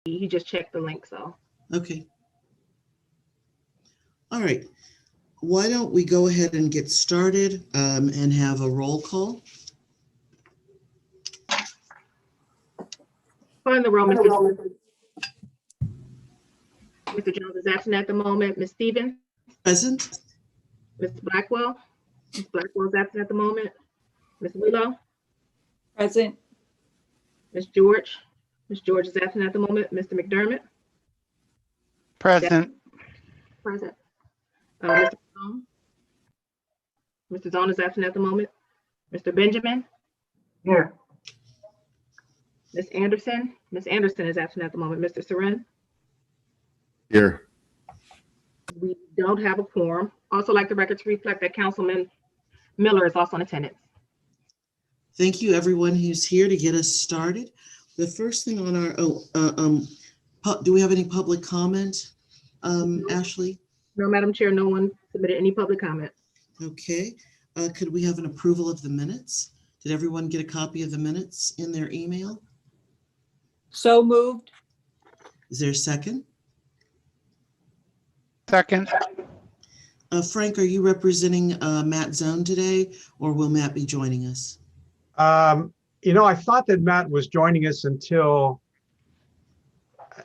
he just checked the link, so. Okay. All right. Why don't we go ahead and get started and have a roll call? In the room, Mr. Jones is absent at the moment. Ms. Stevens? Present. Mr. Blackwell? Ms. Blackwell is absent at the moment. Ms. Willow? Present. Ms. George? Ms. George is absent at the moment. Mr. McDermott? Present. Present. Mr. Zone? Mr. Zone is absent at the moment. Mr. Benjamin? Here. Ms. Anderson? Ms. Anderson is absent at the moment. Mr. Seren? Here. We don't have a quorum. Also like the record to reflect that Councilman Miller is also in attendance. Thank you, everyone who's here to get us started. The first thing on our, do we have any public comment, Ashley? No, Madam Chair, no one submitted any public comment. Okay. Could we have an approval of the minutes? Did everyone get a copy of the minutes in their email? So moved. Is there a second? Second. Frank, are you representing Matt Zone today, or will Matt be joining us? You know, I thought that Matt was joining us until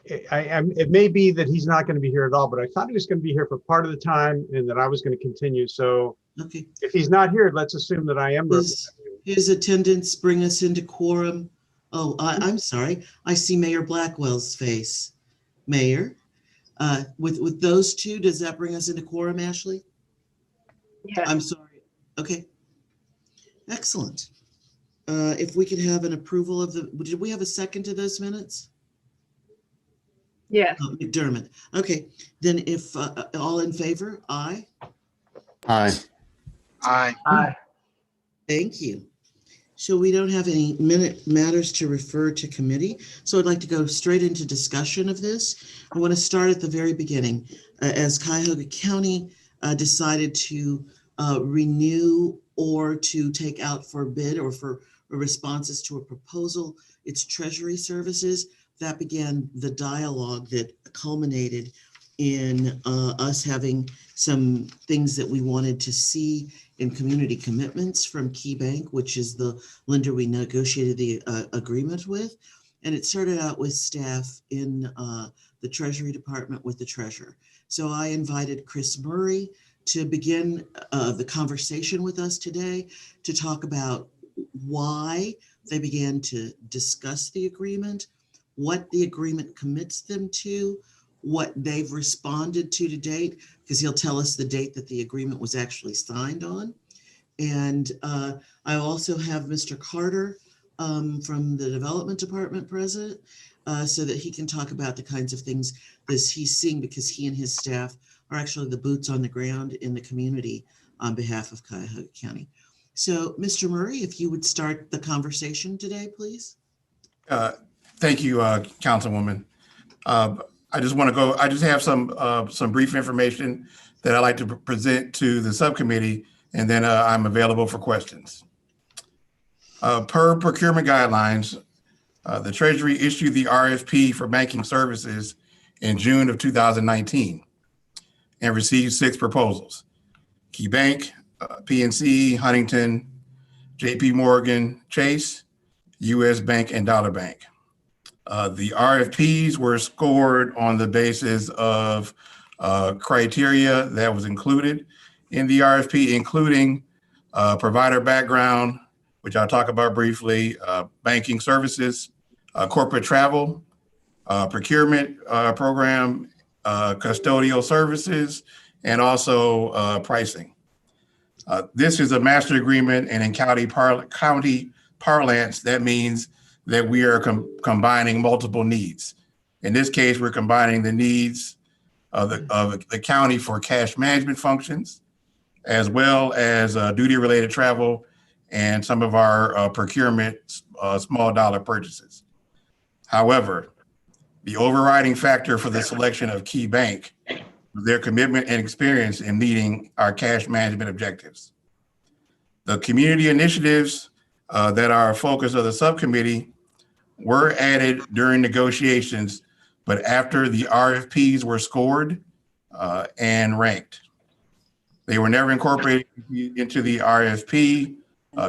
it may be that he's not going to be here at all, but I thought he was going to be here for part of the time and that I was going to continue. So Okay. if he's not here, let's assume that I am. His attendance bring us into quorum. Oh, I'm sorry. I see Mayor Blackwell's face. Mayor, with those two, does that bring us into quorum, Ashley? Yeah. I'm sorry. Okay. Excellent. If we could have an approval of did we have a second to those minutes? Yes. Oh, McDermott. Okay, then if all in favor, aye. Aye. Aye. Aye. Thank you. So we don't have any matters to refer to committee. So I'd like to go straight into discussion of this. I want to start at the very beginning. As Cuyahoga County decided to renew or to take out for bid or for responses to a proposal, its treasury services, that began the dialogue that culminated in us having some things that we wanted to see in community commitments from Key Bank, which is the lender we negotiated the agreement with. And it started out with staff in the Treasury Department with the treasurer. So I invited Chris Murray to begin the conversation with us today to talk about why they began to discuss the agreement, what the agreement commits them to, what they've responded to date, because he'll tell us the date that the agreement was actually signed on. And I also have Mr. Carter from the Development Department present so that he can talk about the kinds of things that he's seeing, because he and his staff are actually the boots on the ground in the community on behalf of Cuyahoga County. So Mr. Murray, if you would start the conversation today, please. Thank you, Councilwoman. I just have some brief information that I'd like to present to the subcommittee, and then I'm available for questions. Per procurement guidelines, the Treasury issued the RFP for banking services in June of 2019 and received 6 proposals: Key Bank, PNC, Huntington, JP Morgan, Chase, US Bank, and Dollar Bank. The RFPs were scored on the basis of criteria that was included in the RFP, including provider background, which I'll talk about briefly, banking services, corporate travel, procurement program, custodial services, and also pricing. This is a master agreement, and in county parlance, that means that we are combining multiple needs. In this case, we're combining the needs of the county for cash management functions, as well as duty-related travel and some of our procurement small dollar purchases. However, the overriding factor for the selection of Key Bank was their commitment and experience in meeting our cash management objectives. The community initiatives that are a focus of the subcommittee were added during negotiations but after the RFPs were scored and ranked. They were never incorporated into the RFP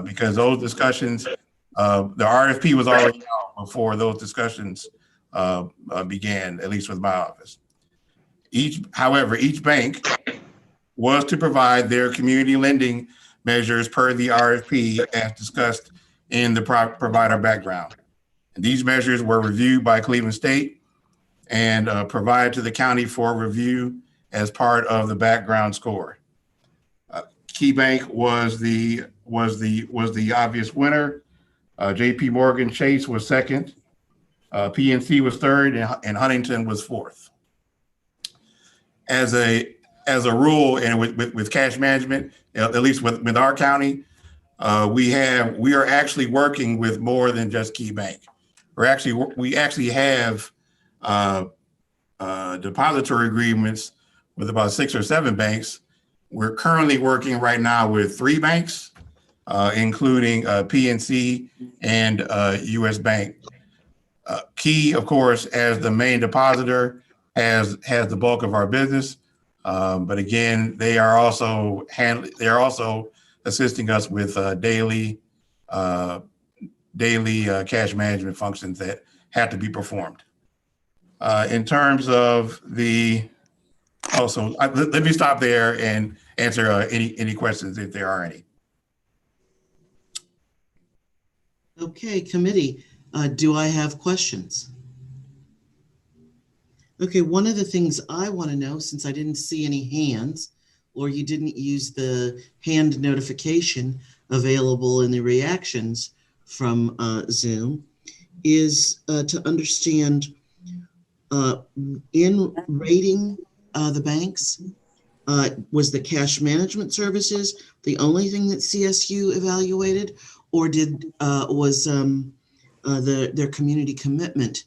because those discussions, the RFP was already out before those discussions began, at least with my office. However, each bank was to provide their community lending measures per the RFP as discussed in the provider background. And these measures were reviewed by Cleveland State and provided to the county for review as part of the background score. Key Bank was the obvious winner. JP Morgan Chase was second. PNC was third, and Huntington was fourth. As a rule, and with cash management, at least with our county, we are actually working with more than just Key Bank. We actually have depository agreements with about 6 or 7 banks. We're currently working right now with 3 banks, including PNC and US Bank. Key, of course, as the main depositor, has the bulk of our business. But again, they are also assisting us with daily cash management functions that have to be performed. In terms of let me stop there and answer any questions if there are any. Okay, committee, do I have questions? Okay, one of the things I want to know, since I didn't see any hands, or you didn't use the hand notification available in the reactions from Zoom, is to understand in rating the banks, was the cash management services the only thing that CSU evaluated, or was their community commitment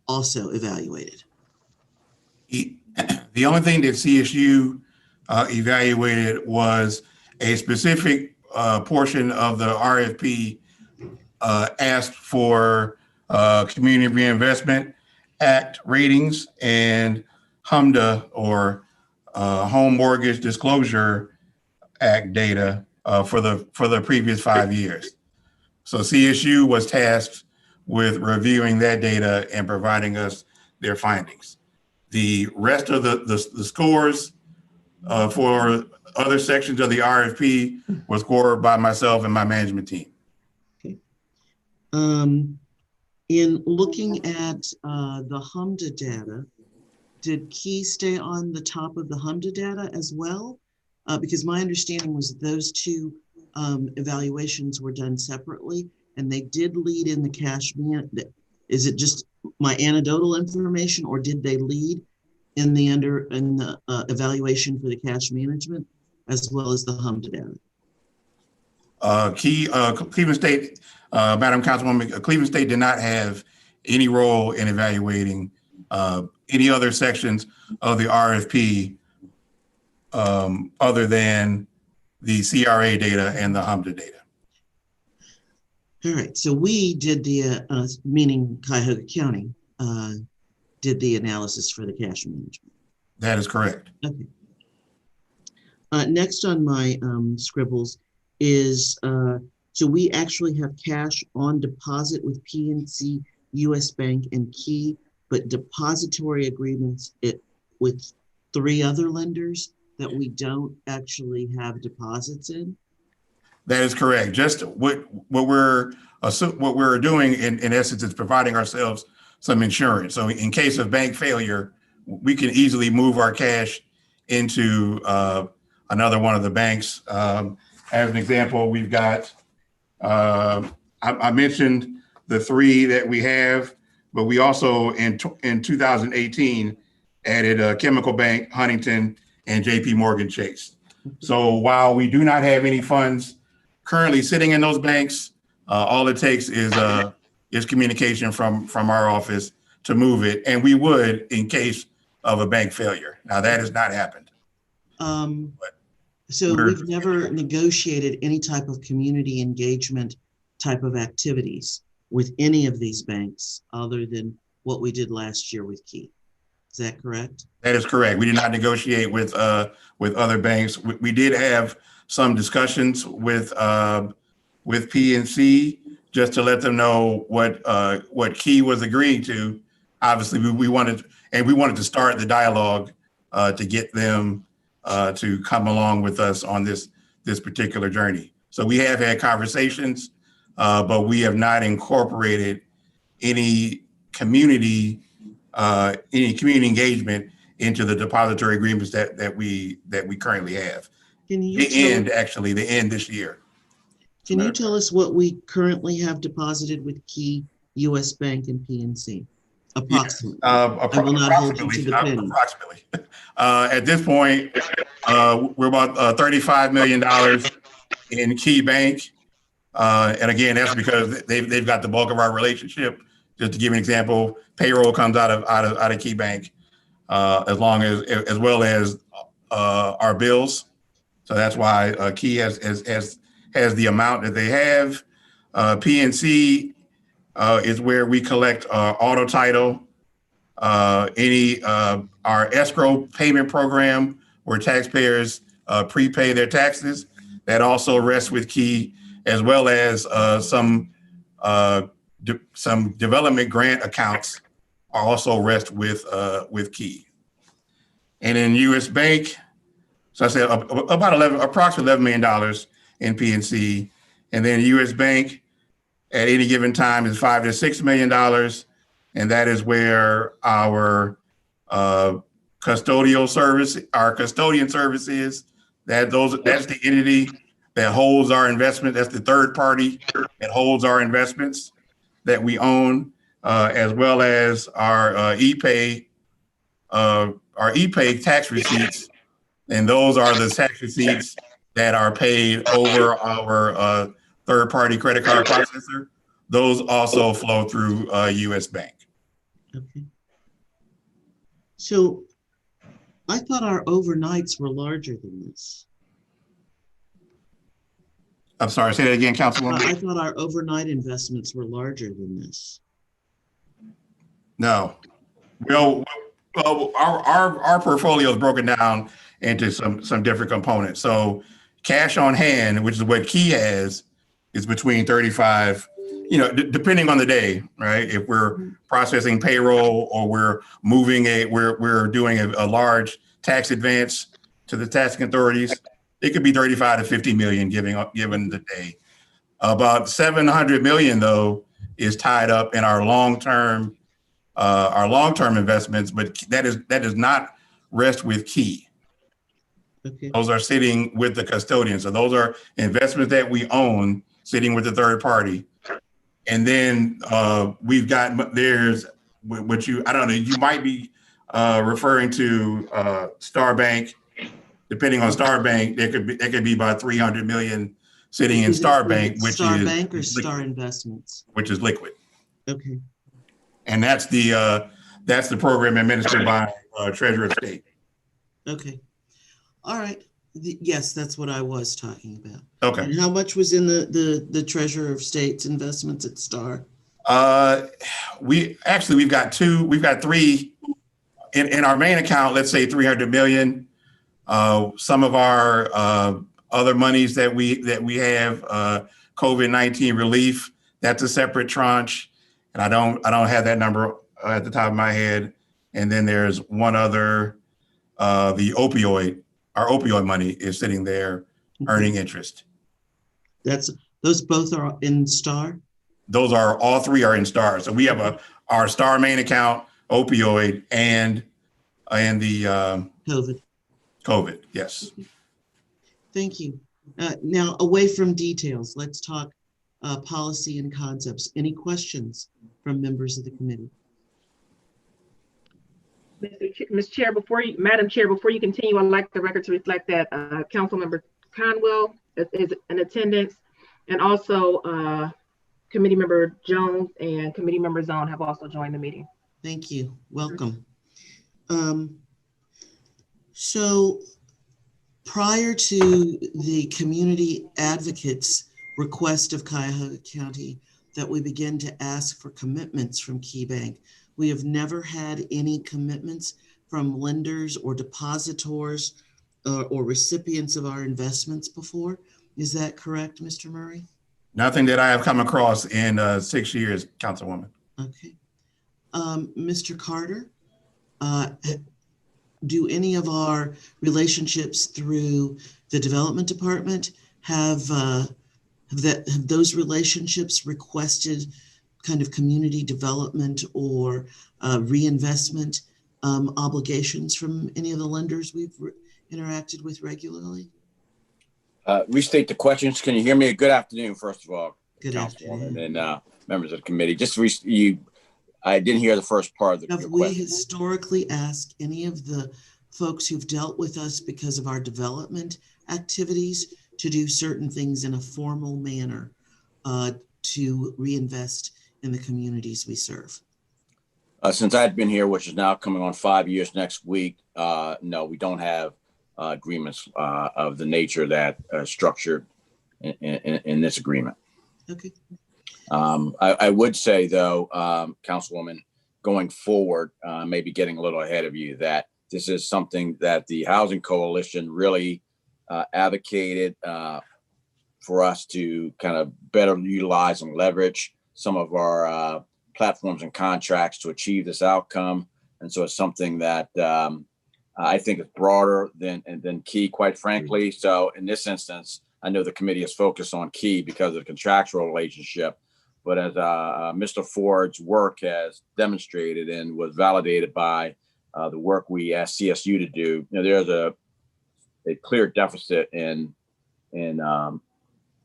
also evaluated? The only thing that CSU evaluated was a specific portion of the RFP asked for Community Reinvestment Act ratings and HMDA, or Home Mortgage Disclosure Act data for the previous 5 years. So CSU was tasked with reviewing that data and providing us their findings. The rest of the scores for other sections of the RFP was scored by myself and my management team. Okay. In looking at the HMDA data, did Key stay on the top of the HMDA data as well? Because my understanding was that those 2 evaluations were done separately, and they did lead in the cash management. Is it just my anecdotal information, or did they lead in the evaluation for the cash management as well as the HMDA data? Cleveland State, Madam Councilwoman, Cleveland State did not have any role in evaluating any other sections of the RFP other than the CRA data and the HMDA data. All right, so we did the, meaning Cuyahoga County, did the analysis for the cash management. That is correct. Okay. Next on my scribbles is, so we actually have cash on deposit with PNC, US Bank, and Key, but depository agreements with 3 other lenders that we don't actually have deposits in? That is correct. Just what we're doing in essence is providing ourselves some insurance. So in case of bank failure, we can easily move our cash into another one of the banks. As an example, we've got, I mentioned the 3 that we have, but we also in 2018 added Chemical Bank, Huntington, and JP Morgan Chase. So while we do not have any funds currently sitting in those banks, all it takes is communication from our office to move it, and we would in case of a bank failure. Now that has not happened. So we've never negotiated any type of community engagement type of activities with any of these banks other than what we did last year with Key. Is that correct? That is correct. We did not negotiate with other banks. We did have some discussions with PNC just to let them know what Key was agreeing to. Obviously, we wanted to start the dialogue to get them to come along with us on this particular journey. So we have had conversations, but we have not incorporated any community engagement into the depository agreements that we currently have. They end this year. Can you tell us what we currently have deposited with Key, US Bank, and PNC? Approximately. I will not hold you to the penny. Approximately. At this point, we're about $35 million in Key Bank. And again, that's because they've got the bulk of our relationship. Just to give an example, payroll comes out of Key Bank, as well as our bills. So that's why Key has the amount that they have. PNC is where we collect auto title, our escrow payment program where taxpayers prepay their taxes. That also rests with Key, as well as some development grant accounts are also rest with Key. And in US Bank, so I said approximately $11 million in PNC, and then US Bank at any given time is $5 to $6 million, and that is where our custodian service is. That's the entity that holds our investment. That's the third party that holds our investments that we own, as well as our ePay tax receipts, and those are the tax receipts that are paid over our third-party credit card processor. Those also flow through US Bank. Okay. So I thought our overnights were larger than this. I'm sorry, say that again, Councilwoman. I thought our overnight investments were larger than this. No. Well, our portfolio is broken down into some different components. So cash on hand, which is what Key has, is between 35, depending on the day, right? If we're processing payroll or we're doing a large tax advance to the taxing authorities, it could be 35 to 50 million given the day. About 700 million though is tied up in our long-term investments, but that does not rest with Key. Okay. Those are sitting with the custodian. So those are investments that we own sitting with the third party. And then we've got, there's what you might be referring to Star Bank. Depending on Star Bank, that could be about 300 million sitting in Star Bank, which Star is Bank or Star liquid, Investments? which is liquid. Okay. And that's the program administered by Treasurer of State. Okay. All right. Yes, that's what I was talking about. Okay. And how much was in the Treasurer of State's investments at Star? We've got three in our main account. Let's say 300 million. Some of our other monies that we have, COVID-19 relief, that's a separate tranche, and I don't have that number at the top of my head. And then there's one other, our opioid money is sitting there earning interest. Those both are in Star? All three are in Star. So we have our Star main account, opioid, and the COVID, yes. Thank you. Now, away from details, let's talk policy and concepts. Any questions from members of the committee? Madam Chair, before you continue, I'd like the record to reflect that Councilmember Conwell is in attendance, and also Committee Member Jones and Committee Member Zone have also joined the meeting. Thank you. Welcome. So prior to the community advocates' request of Cuyahoga County that we begin to ask for commitments from Key Bank, We have never had any commitments from lenders or depositors or recipients of our investments before. Is that correct, Mr. Murray? Nothing that I have come across in 6 years, Councilwoman. Okay. Mr. Carter, do any of our relationships through the development department have those relationships requested kind of community development or reinvestment obligations from any of the lenders we've interacted with regularly? Restate the questions. Can you hear me? Good afternoon, first of all, Good Councilwoman afternoon. and members of the committee. I didn't hear the first part of Have your we question. historically asked any of the folks who've dealt with us because of our development activities to do certain things in a formal manner to reinvest in the communities we serve? Since I've been here, which is now coming on 5 years next week, no, we don't have agreements of the nature that are structured in this agreement. Okay. I would say, though, Councilwoman, going forward, maybe getting a little ahead of you, that this is something that the Housing Coalition really advocated for us to kind of better utilize and leverage some of our platforms and contracts to achieve this outcome. And so it's something that I think is broader than Key, quite frankly. So in this instance, I know the committee is focused on Key because of the contractual relationship. But as Mr. Ford's work has demonstrated and was validated by the work we asked CSU to do, there's a clear deficit in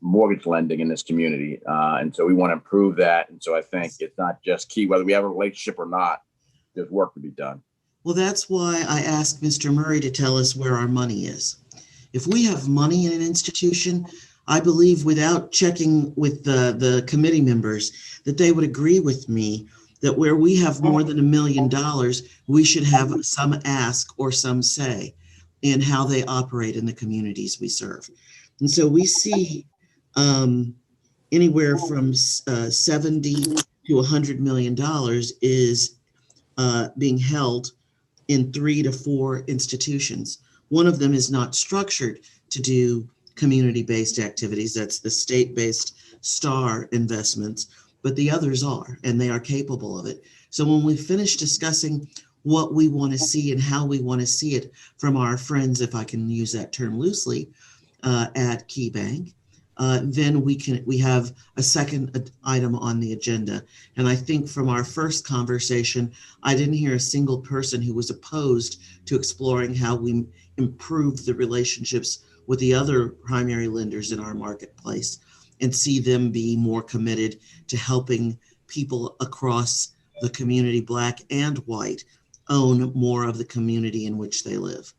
mortgage lending in this community. And so we want to improve that. And so I think it's not just Key, whether we have a relationship or not, there's work to be done. Well, that's why I asked Mr. Murray to tell us where our money is. If we have money in an institution, I believe without checking with the committee members that they would agree with me that where we have more than $1 million, we should have some ask or some say in how they operate in the communities we serve. And so we see anywhere from 70 to $100 million is being held in 3 to 4 institutions. One of them is not structured to do community-based activities. That's the state-based STAR investments, but the others are, and they are capable of it. So when we finish discussing what we want to see and how we want to see it from our friends, if I can use that term loosely, at Key Bank, then we have a second item on the agenda. And I think from our first conversation, I didn't hear a single person who was opposed to exploring how we improve the relationships with the other primary lenders in our marketplace and see them be more committed to helping people across the community, Black and white, own more of the community in which they live,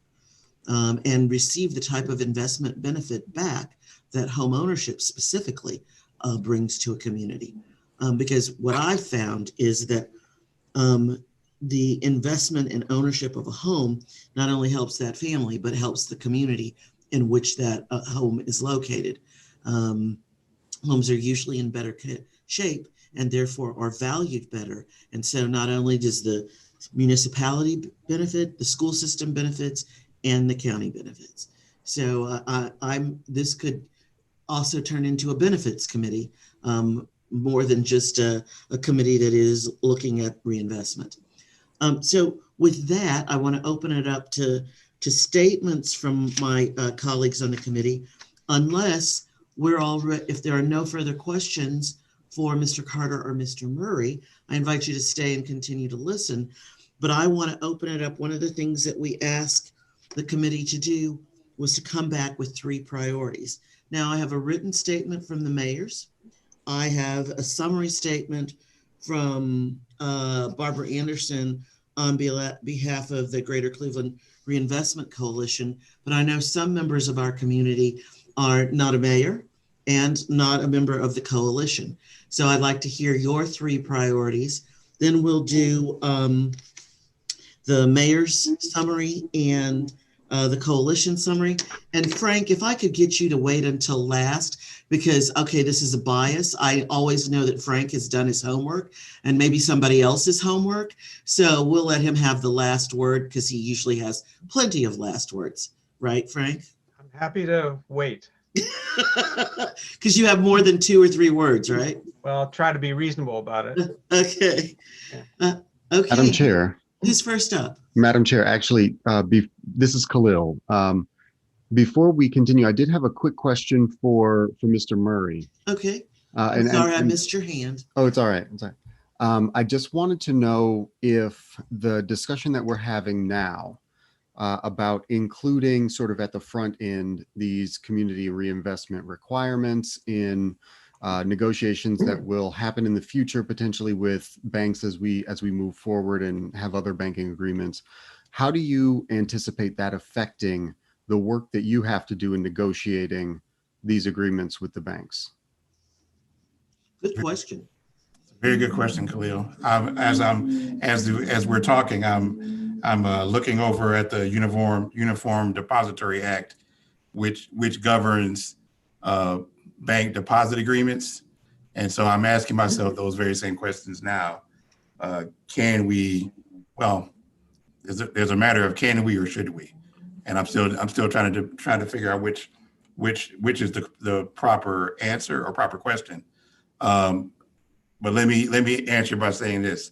and receive the type of investment benefit back that home ownership specifically brings to a community. Because what I found is that the investment and ownership of a home not only helps that family, but helps the community in which that home is located. Homes are usually in better shape and therefore are valued better. And so not only does the municipality benefit, the school system benefits, and the county benefits. So this could also turn into a benefits committee, more than just a committee that is looking at reinvestment. So with that, I want to open it up to statements from my colleagues on the committee, unless if there are no further questions for Mr. Carter or Mr. Murray, I invite you to stay and continue to listen. But I want to open it up. One of the things that we asked the committee to do was to come back with 3 priorities. Now, I have a written statement from the mayors. I have a summary statement from Barbara Anderson on behalf of the Greater Cleveland Reinvestment Coalition, but I know some members of our community are not a mayor and not a member of the coalition. So I'd like to hear your 3 priorities. Then we'll do the mayor's summary and the coalition summary. And Frank, if I could get you to wait until last, because, okay, this is a bias. I always know that Frank has done his homework and maybe somebody else's homework. So we'll let him have the last word because he usually has plenty of last words. Right, Frank? I'm happy to wait. Because you have more than 2 or 3 words, right? Well, I'll try to be reasonable about it. Okay. Okay. Madam Chair, Who's first up? Madam Chair, actually, this is Khalil. Before we continue, I did have a quick question for Mr. Murray. Okay. I'm sorry, I missed your hand. Oh, it's all right. It's all right. I just wanted to know if the discussion that we're having now about including sort of at the front end these community reinvestment requirements in negotiations that will happen in the future, potentially with banks as we move forward and have other banking agreements. How do you anticipate that affecting the work that you have to do in negotiating these agreements with the banks? Good question. Very good question, Khalil. As we're talking, I'm looking over at the Uniform Depository Act, which governs bank deposit agreements, and so I'm asking myself those very same questions now. Can we? Well, there's a matter of can we or should we, and I'm still trying to figure out which is the proper answer or proper question. But let me answer by saying this.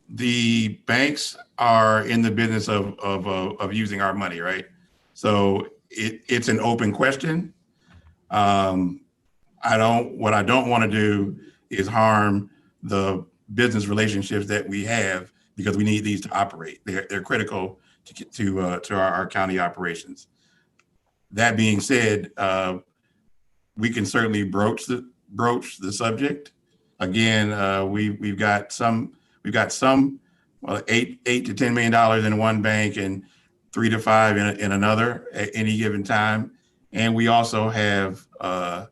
The banks are in the business of using our money, right? So it's an open question. What I don't want to do is harm the business relationships that we have because we need these to operate. They're critical to our county operations. That being said, we can certainly broach the subject. Again, we've got some well, $8 to $10 million in one bank and 3 to 5 in another at any given time. And we also have other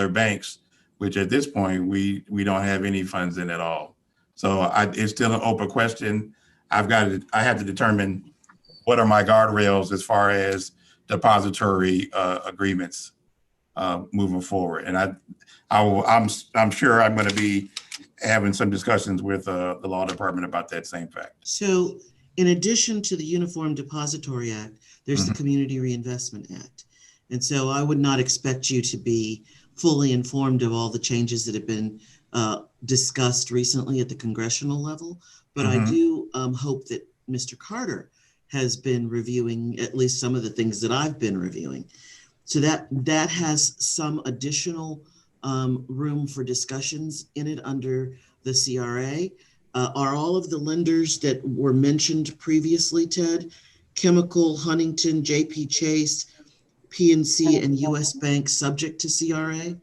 banks, which at this point we don't have any funds in at all. So it's still an open question. I have to determine what are my guardrails as far as depository agreements moving forward. And I'm sure I'm going to be having some discussions with the law department about that same fact. So in addition to the Uniform Depository Act, there's the Community Reinvestment Act. And so I would not expect you to be fully informed of all the changes that have been discussed recently at the congressional level. But I do hope that Mr. Carter has been reviewing at least some of the things that I've been reviewing. So that has some additional room for discussions in it under the CRA. Are all of the lenders that were mentioned previously, Ted, Chemical, Huntington, JP Chase, PNC, and US Bank subject to CRA?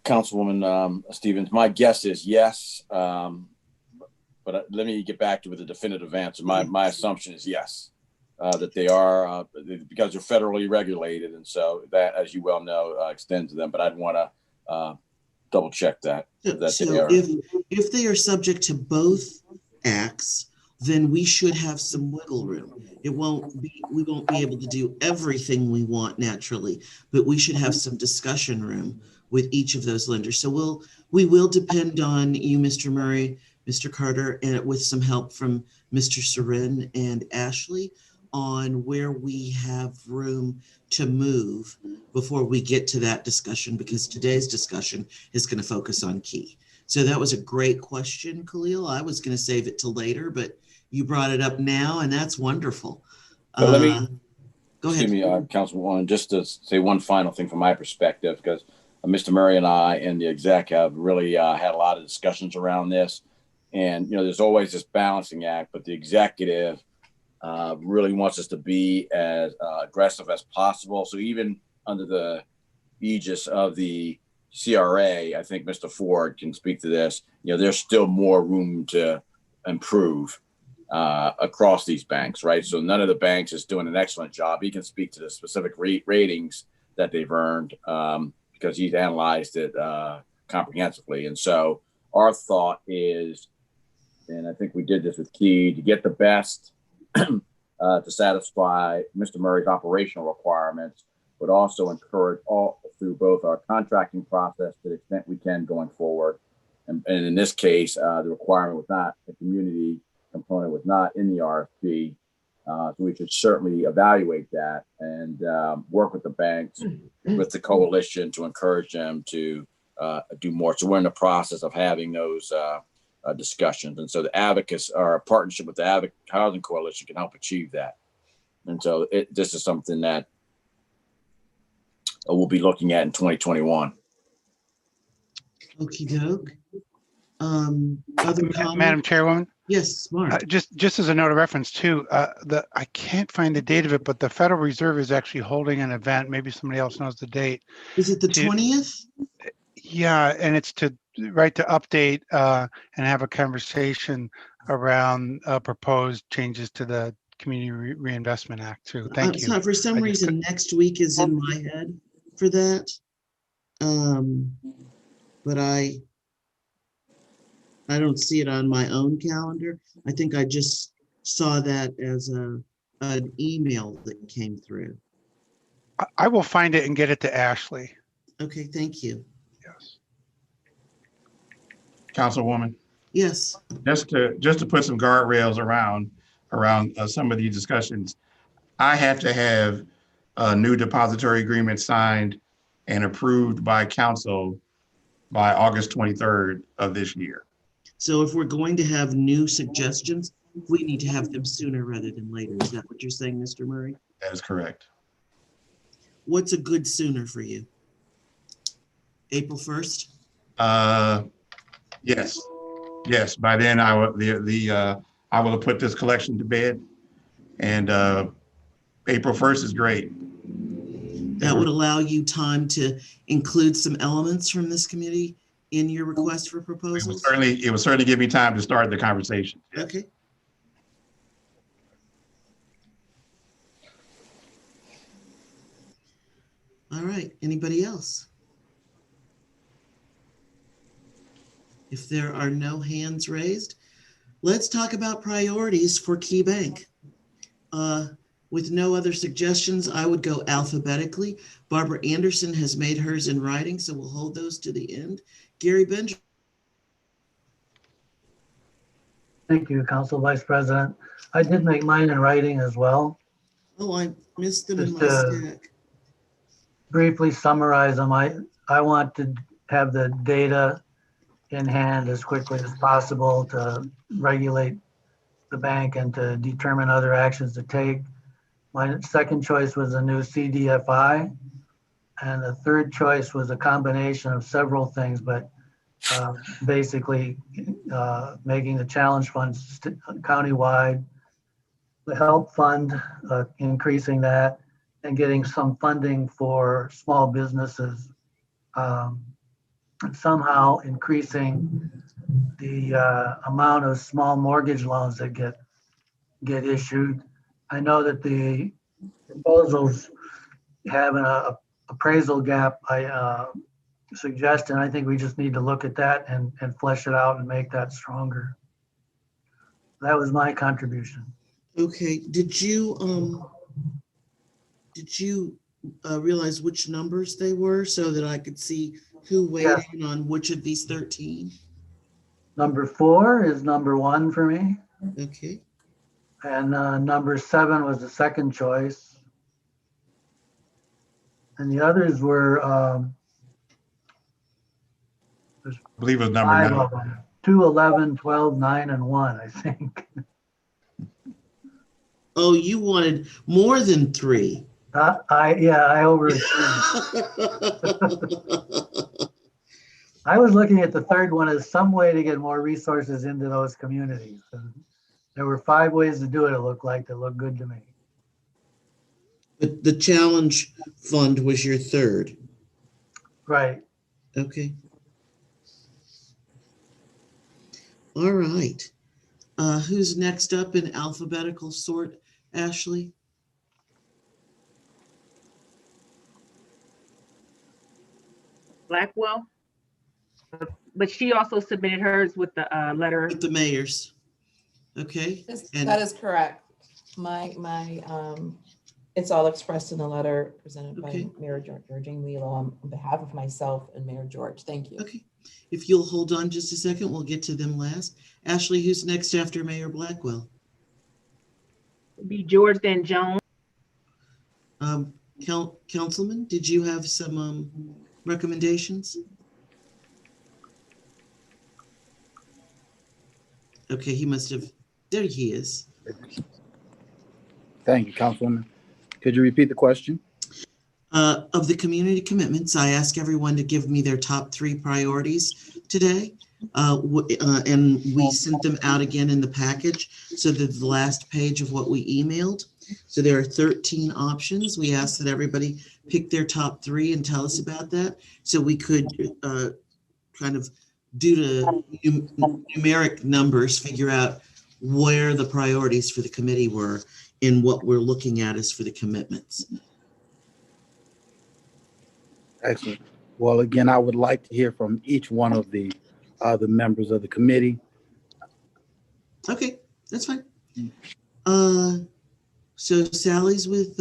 Councilwoman Stevens, my guess is yes, but let me get back to you with a definitive answer. My assumption is yes, that they are because they're federally regulated, and so that, as you well know, extends to them. But I'd want to double check that. So if they are subject to both acts, then we should have some wiggle room. We won't be able to do everything we want naturally, but we should have some discussion room with each of those lenders. So we will depend on you, Mr. Murray, Mr. Carter, and with some help from Mr. Sarin and Ashley on where we have room to move before we get to that discussion, because today's discussion is going to focus on key. So that was a great question, Khalil. I was going to save it till later, but you brought it up now, and that's wonderful. But let me go ahead. Excuse me, Councilwoman, just to say one final thing from my perspective, because Mr. Murray and I and the exec have really had a lot of discussions around this. And, there's always this balancing act, but the executive really wants us to be as aggressive as possible. So even under the aegis of the CRA, I think Mr. Ford can speak to this, there's still more room to improve across these banks, right? So none of the banks is doing an excellent job. He can speak to the specific ratings that they've earned because he's analyzed it comprehensively. And so our thought is and I think we did this with Key, to get the best to satisfy Mr. Murray's operational requirements, but also encourage all through both our contracting process to the extent we can going forward. And in this case, the requirement was not, the community component was not in the RFP. So we should certainly evaluate that and work with the banks, with the coalition to encourage them to do more. So we're in the process of having those discussions. And so the advocates, our partnership with the Housing Coalition, can help achieve that. And so this is something that we'll be looking at in 2021. Okey doke. Other comments? Madam Chairwoman, Yes, Mark. just as a note of reference too, I can't find the date of it, but the Federal Reserve is actually holding an event. Maybe somebody else knows the date. Is it the 20th? Yeah, and it's to update and have a conversation around proposed changes to the Community Reinvestment Act too. Thank you. So for some reason, next week is in my head for that. But I don't see it on my own calendar. I think I just saw that as an email that came through. I will find it and get it to Ashley. Okay, thank you. Yes. Councilwoman, Yes, just to put some guardrails around some of these discussions, I have to have a new depository agreement signed and approved by council by August 23rd of this year. so if we're going to have new suggestions, we need to have them sooner rather than later. Is that what you're saying, Mr. Murray? That is correct. What's a good sooner for you? April 1st? Yes. By then I will I will have put this collection to bed, and April 1st is great. That would allow you time to include some elements from this committee in your request for It proposals? would certainly give me time to start the conversation. Okay. All right, anybody else? If there are no hands raised, let's talk about priorities for Key Bank. With no other suggestions, I would go alphabetically. Barbara Anderson has made hers in writing, so we'll hold those to the end. Gary Benjamin. Thank you, Council Vice President. I did make mine in writing as well. Oh, I missed them in Just my stack. Briefly summarize them. I want to have the data in hand as quickly as possible to regulate the bank and to determine other actions to take. My second choice was a new CDFI. And the third choice was a combination of several things, but basically making the challenge funds countywide, the help fund, increasing that, and getting some funding for small businesses. And somehow increasing the amount of small mortgage loans that get issued. I know that the proposals have an appraisal gap I suggest, and I think we just need to look at that and flesh it out and make that stronger. That was my contribution. Okay, did you realize which numbers they were so that I could see who weighed in on which of these 13? Number 4 is number 1 for me. Okay. And number 7 was the second choice. And the others were, I believe it was number 5 9. of them. 2, 11, 12, 9, and 1, I think. Oh, you wanted more than 3. I overachieved. I was looking at the third one as some way to get more resources into those communities. And there were 5 ways to do it, it looked like, that looked good to me. But the challenge fund was your third. Right. Okay. All right. Who's next up in alphabetical sort, Ashley? Blackwell. But she also submitted hers with the letter. With the mayors. Okay. Yes, And that is correct. It's all expressed in the letter presented by Okay. Mayor Georgine Wheelo on behalf of myself and Mayor George. Thank you. okay, if you'll hold on just a second, we'll get to them last. Ashley, who's next after Mayor Blackwell? It'd be George, then Jones. Councilman, did you have some recommendations? Okay, he must have, there he is. Thank you, Councilwoman. Could you repeat the question? Of the community commitments, I ask everyone to give me their top 3 priorities today. And we sent them out again in the package. So that the last page of what we emailed. So there are 13 options. We asked that everybody pick their top 3 and tell us about that. So we could kind of, due to numeric numbers, figure out where the priorities for the committee were in what we're looking at is for the commitments. Excellent. Well, again, I would like to hear from each one of the members of the committee. Okay, that's fine. So Sally's with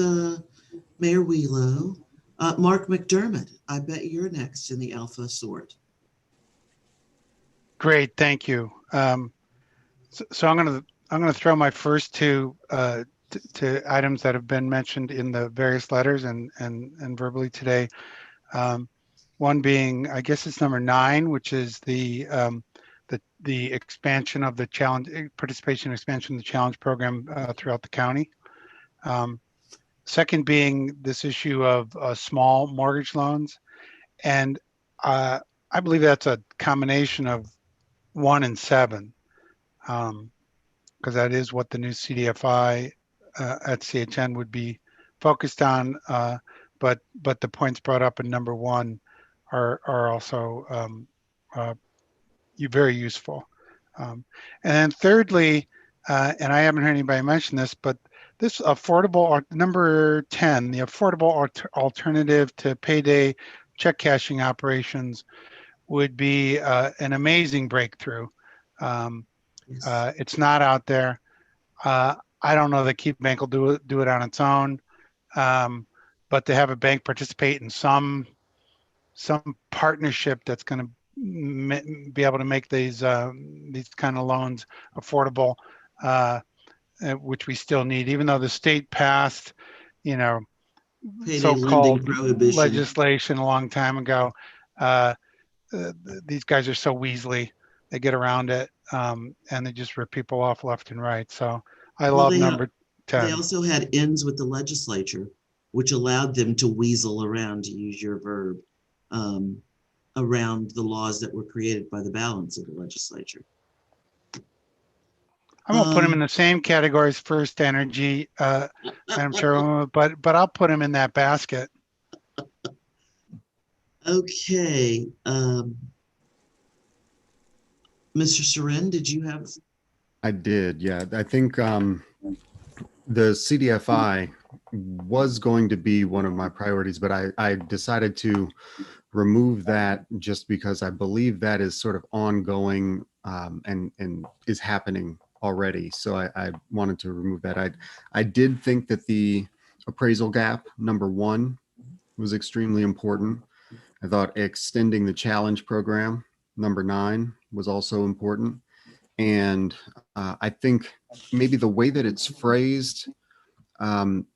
Mayor Wheelo. Mark McDermott, I bet you're next in the alpha sort. Great, thank you. So I'm gonna throw my first 2 to items that have been mentioned in the various letters and verbally today. One being, I guess it's number 9, which is the expansion of the challenge participation expansion of the challenge program throughout the county. Second being this issue of small mortgage loans, and I believe that's a combination of 1 and 7, because that is what the new CDFI at CHN would be focused on. But the points brought up in number 1 are also very useful. And then thirdly, and I haven't heard anybody mention this, but this affordable, number 10, the affordable alternative to payday check cashing operations would be an amazing breakthrough. It's not out there. I don't know that Keep Bank will do it on its own, but to have a bank participate in some partnership that's going to be able to make these kind of loans affordable, which we still need, even though the state passed, Payday so-called lending prohibition legislation a long time ago. These guys are so weaselly, they get around it, and they just rip people off left and right. So I love number 10. They also had ends with the legislature, which allowed them to weasel around, to use your verb, around the laws that were created by the balance of the legislature. I won't put them in the same category as First Energy, I'm sure, but I'll put them in that basket. Okay. Mr. Seren, did you have? I did, yeah. I think the CDFI was going to be one of my priorities, but I decided to remove that just because I believe that is sort of ongoing and is happening already. So I wanted to remove that. I did think that the appraisal gap, number 1, was extremely important. I thought extending the challenge program, number 9, was also important. And I think maybe the way that it's phrased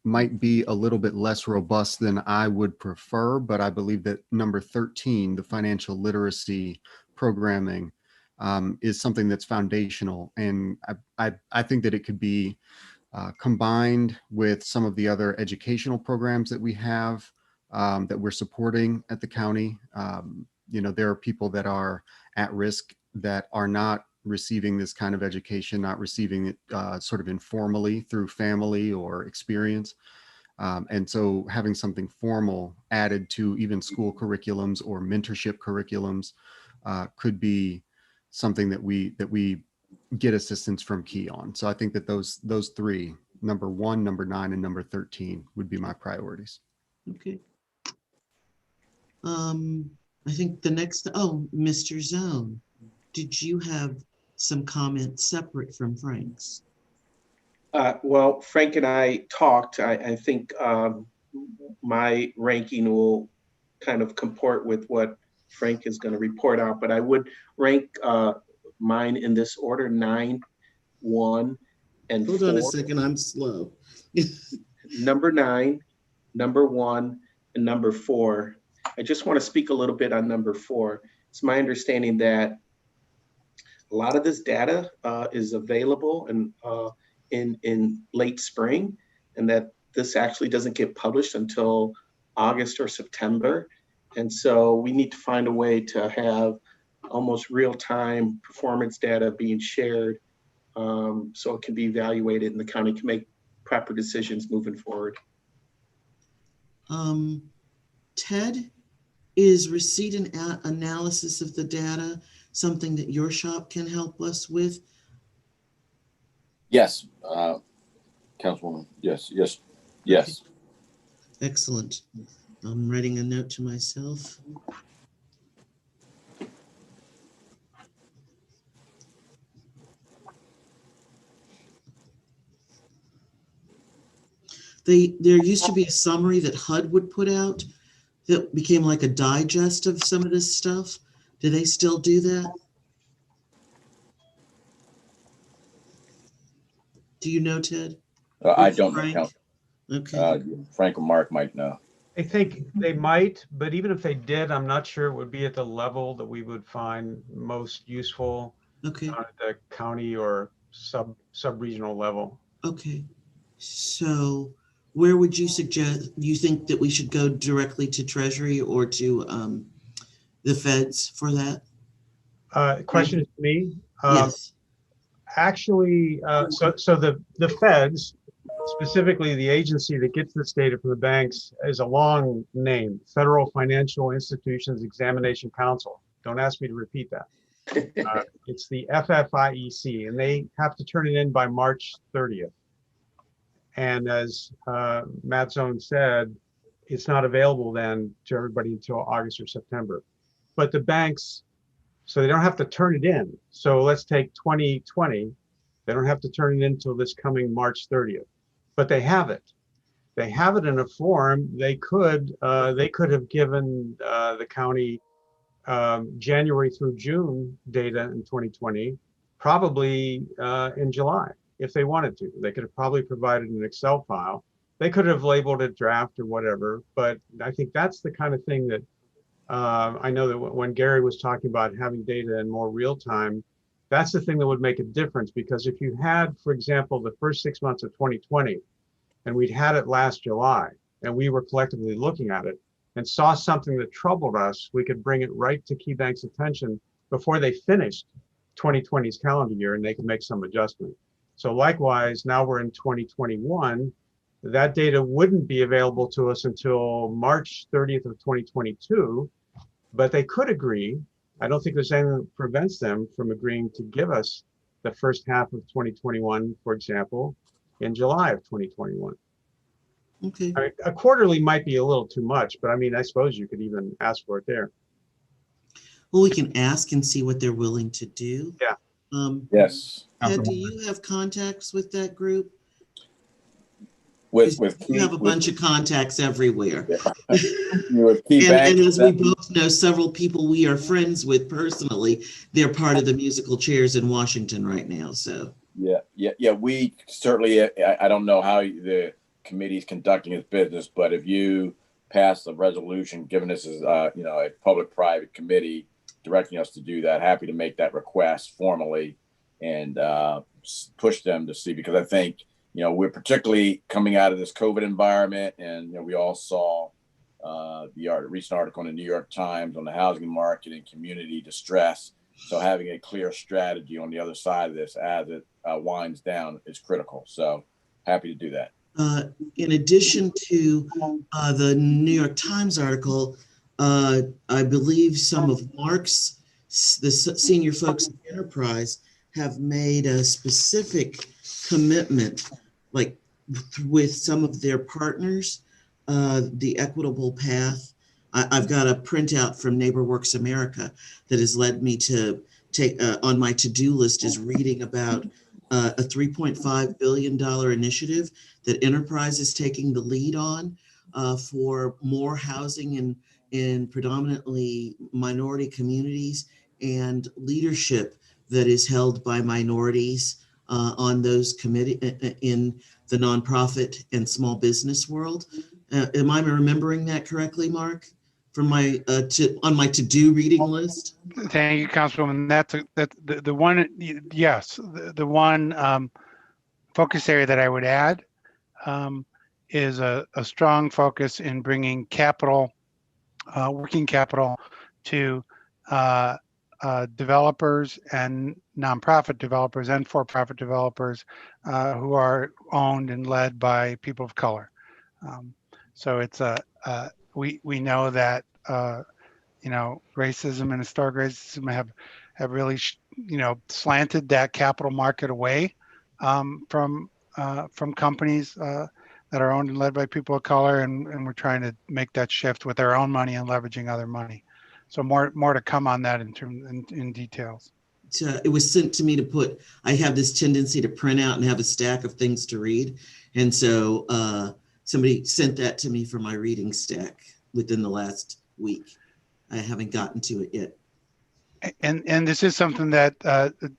might be a little bit less robust than I would prefer, but I believe that number 13, the financial literacy programming, is something that's foundational. And I think that it could be combined with some of the other educational programs that we have that we're supporting at the county. There are people that are at risk that are not receiving this kind of education, not receiving it sort of informally through family or experience. And so having something formal added to even school curriculums or mentorship curriculums could be something that we get assistance from Key on. So I think that those 3, number 1, number 9, and number 13 would be my priorities. Okay. I think the next, Mr. Zone, did you have some comments separate from Frank's. Well, Frank and I talked. I think my ranking will kind of comport with what Frank is going to report out, but I would rank mine in this order: 9, 1, and 4. Hold on a second, I'm slow. Number 9, number 1, and number 4. I just want to speak a little bit on number 4. It's my understanding that a lot of this data is available and in late spring, and that this actually doesn't get published until August or September. And so we need to find a way to have almost real-time performance data being shared so it can be evaluated and the county can make proper decisions moving forward. Ted, is receipt and analysis of the data something that your shop can help us with? Yes, Councilwoman. Yes. Excellent. I'm writing a note to myself. There used to be a summary that HUD would put out that became like a digest of some of this stuff. Do they still do that? Do you know, Ted? I don't know, Frank? Council. Okay. Frank or Mark might know. I think they might, but even if they did, I'm not sure it would be at the level that we would find most useful Okay. at the county or sub-regional level. Okay. So where would you suggest, you think that we should go directly to Treasury or to the feds for that? Question is to me. Yes. Actually, so the feds, specifically the agency that gets this data from the banks, is a long name: Federal Financial Institutions Examination Council. Don't ask me to repeat that. It's the FFIEC, and they have to turn it in by March 30th. And as Matt Zone said, it's not available then to everybody until August or September. But the banks, so they don't have to turn it in. So let's take 2020. They don't have to turn it in until this coming March 30th. But they have it. They have it in a form. They could have given the county January through June data in 2020, probably in July, if they wanted to. They could have probably provided an Excel file. They could have labeled it draft or whatever. But I think that's the kind of thing that I know that when Gary was talking about having data in more real time, that's the thing that would make a difference. Because if you had, for example, the first 6 months of 2020, and we'd had it last July, and we were collectively looking at it and saw something that troubled us, we could bring it right to KeyBank's attention before they finished 2020's calendar year, and they could make some adjustment. So likewise, now we're in 2021, that data wouldn't be available to us until March 30th of 2022, but they could agree. I don't think there's anything that prevents them from agreeing to give us the first half of 2021, for example, in July of 2021. Okay. I mean, a quarterly might be a little too much, but I mean, I suppose you could even ask for it there. Well, we can ask and see what they're willing to do. Yeah. Yes. Ted, do you have contacts with that group? With You have a bunch of contacts everywhere. with Key And as we both know, several people we are friends with personally, they're part of the musical chairs in Washington right now. So yeah. We certainly. I don't know how the committee is conducting its business, but if you pass a resolution giving us as a public-private committee directing us to do that, happy to make that request formally and push them to see, because I think we're particularly coming out of this COVID environment, and we all saw the recent article in the New York Times on the housing market and community distress. So having a clear strategy on the other side of this as it winds down is critical. So happy to do that. In addition to the New York Times article, I believe some of Mark's, the senior folks at Enterprise, have made a specific commitment, like with some of their partners, the Equitable Path. I've got a printout from NeighborWorks America that has led me to on my to-do list is reading about a $3.5 billion initiative that Enterprise is taking the lead on for more housing in predominantly minority communities and leadership that is held by minorities on those committee in the nonprofit and small business world. Am I remembering that correctly, Mark? From my on my to-do reading list. Thank you, Councilwoman. That's the one. Yes, the one focus area that I would add is a strong focus in bringing capital, working capital, to developers and nonprofit developers and for-profit developers who are owned and led by people of color. So it's we know that racism and historic racism have really slanted that capital market away from companies that are owned and led by people of color, and we're trying to make that shift with our own money and leveraging other money. So more to come on that in details. It was sent to me to put. I have this tendency to print out and have a stack of things to read, and so somebody sent that to me for my reading stack within the last week. I haven't gotten to it yet. And this is something that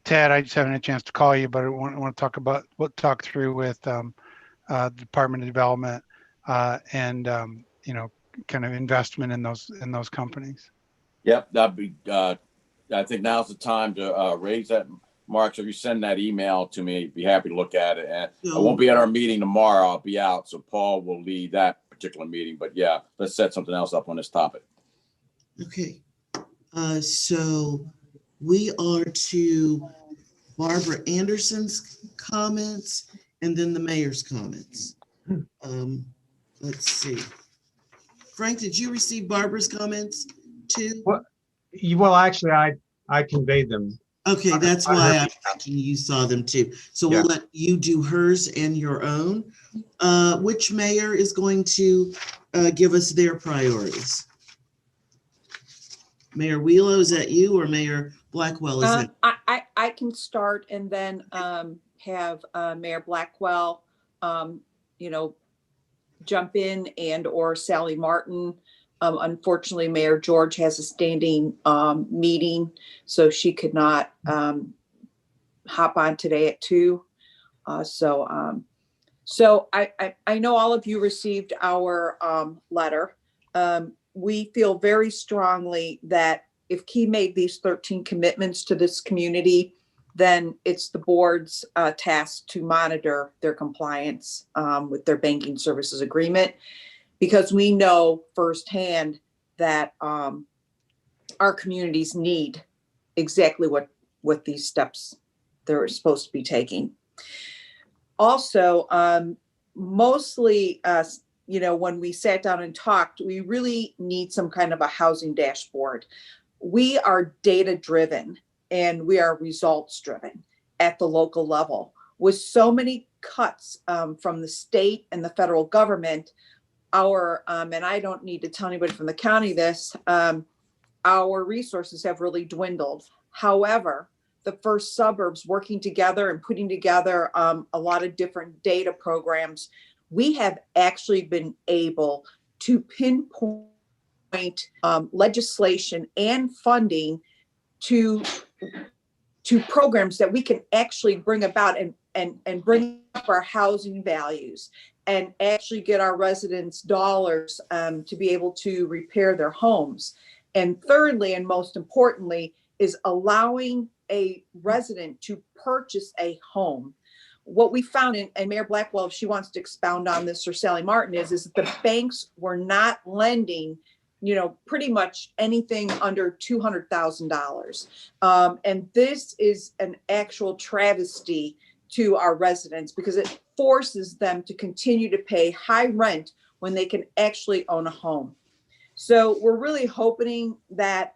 Ted, I just haven't had a chance to call you, but I want to talk through with Department of Development and kind of investment in those companies. Yep, that'd be. I think now's the time to raise that, Mark. So if you send that email to me, I'd be happy to look at it. And I won't be at our meeting tomorrow. I'll be out, so Paul will lead that particular meeting. But yeah, let's set something else up on this topic. Okay. So we are to Barbara Anderson's comments and then the mayor's comments. Let's see. Frank, did you receive Barbara's comments too? Well, actually, I conveyed them. Okay, that's why I'm thinking you saw them too. So we'll let you do hers and your own. Which mayor is going to give us their priorities? Mayor Wheelo, is that you, or Mayor Blackwell? Is that? I can start and then have Mayor Blackwell, jump in, and or Sally Martin. Unfortunately, Mayor George has a standing meeting, so she could not hop on today at 2. So I know all of you received our letter. We feel very strongly that if Key made these 13 commitments to this community, then it's the board's task to monitor their compliance with their banking services agreement, because we know firsthand that our communities need exactly what these steps they're supposed to be taking. Also, mostly, when we sat down and talked, we really need some kind of a housing dashboard. We are data driven and we are results driven at the local level. With so many cuts from the state and the federal government, and I don't need to tell anybody from the county this, our resources have really dwindled. However, the first suburbs working together and putting together a lot of different data programs, we have actually been able to pinpoint legislation and funding to programs that we can actually bring about and bring up our housing values and actually get our residents dollars to be able to repair their homes. And thirdly, and most importantly, is allowing a resident to purchase a home. What we found, and Mayor Blackwell, if she wants to expound on this, or Sally Martin, is that the banks were not lending, pretty much anything under $200,000. And this is an actual travesty to our residents, because it forces them to continue to pay high rent when they can actually own a home. So we're really hoping that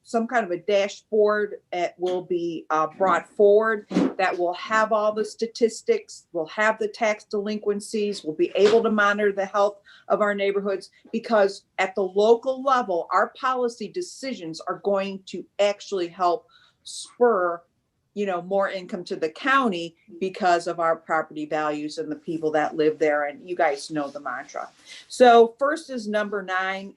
some kind of a dashboard will be brought forward that will have all the statistics, will have the tax delinquencies, will be able to monitor the health of our neighborhoods, because at the local level, our policy decisions are going to actually help spur, more income to the county because of our property values and the people that live there. And you guys know the mantra. So first is number 9,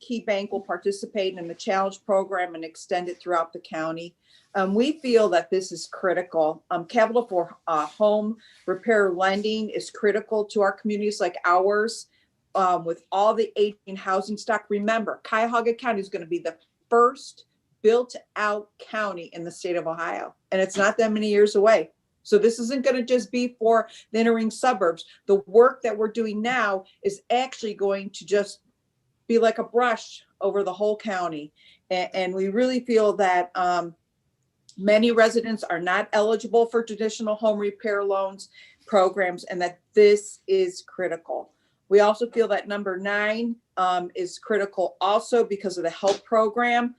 Key Bank will participate in the challenge program and extend it throughout the county. We feel that this is critical. Capital for home repair lending is critical to our communities like ours. With all the aging housing stock, remember, Cuyahoga County is going to be the first built out county in the state of Ohio, and it's not that many years away. So this isn't going to just be for the entering suburbs. The work that we're doing now is actually going to just be like a brush over the whole county. And we really feel that many residents are not eligible for traditional home repair loans programs, and that this is critical. We also feel that number 9 is critical also because of the HELP program.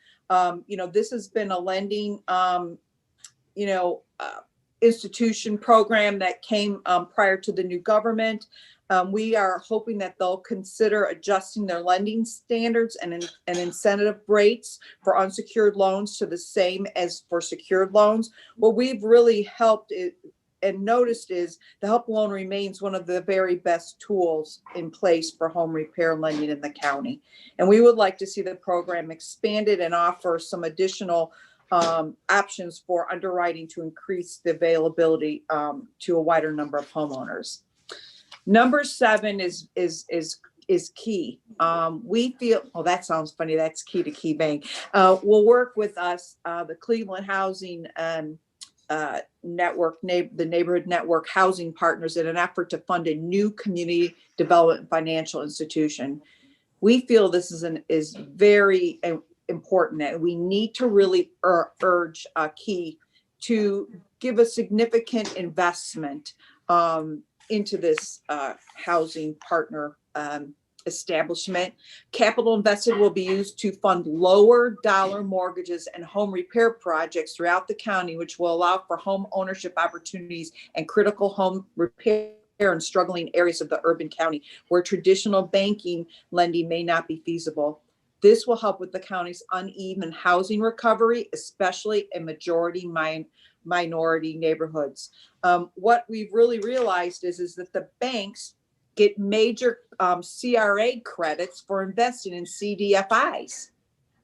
This has been a lending, institution program that came prior to the new government. We are hoping that they'll consider adjusting their lending standards and incentive rates for unsecured loans to the same as for secured loans. What we've really helped and noticed is the HELP loan remains one of the very best tools in place for home repair lending in the county. And we would like to see the program expanded and offer some additional options for underwriting to increase the availability to a wider number of homeowners. Number 7 is key. We feel, oh, that sounds funny. That's key to Key Bank. We'll work with us, the Cleveland Housing Network, the Neighborhood Network Housing Partners, in an effort to fund a new community development financial institution. We feel this is very important, and we need to really urge Key to give a significant investment into this housing partner establishment. Capital invested will be used to fund lower dollar mortgages and home repair projects throughout the county, which will allow for home ownership opportunities and critical home repair in struggling areas of the urban county where traditional banking lending may not be feasible. This will help with the county's uneven housing recovery, especially in majority minority neighborhoods. What we've really realized is that the banks get major CRA credits for investing in CDFIs,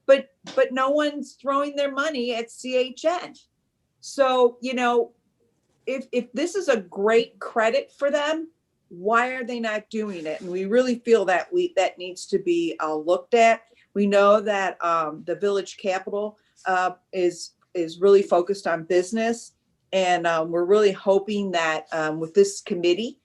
but no one's throwing their money at CHN. So, if this is a great credit for them, why are they not doing it? And we really feel that that needs to be looked at. We know that the Village Capital is really focused on business, and we're really hoping that with this committee,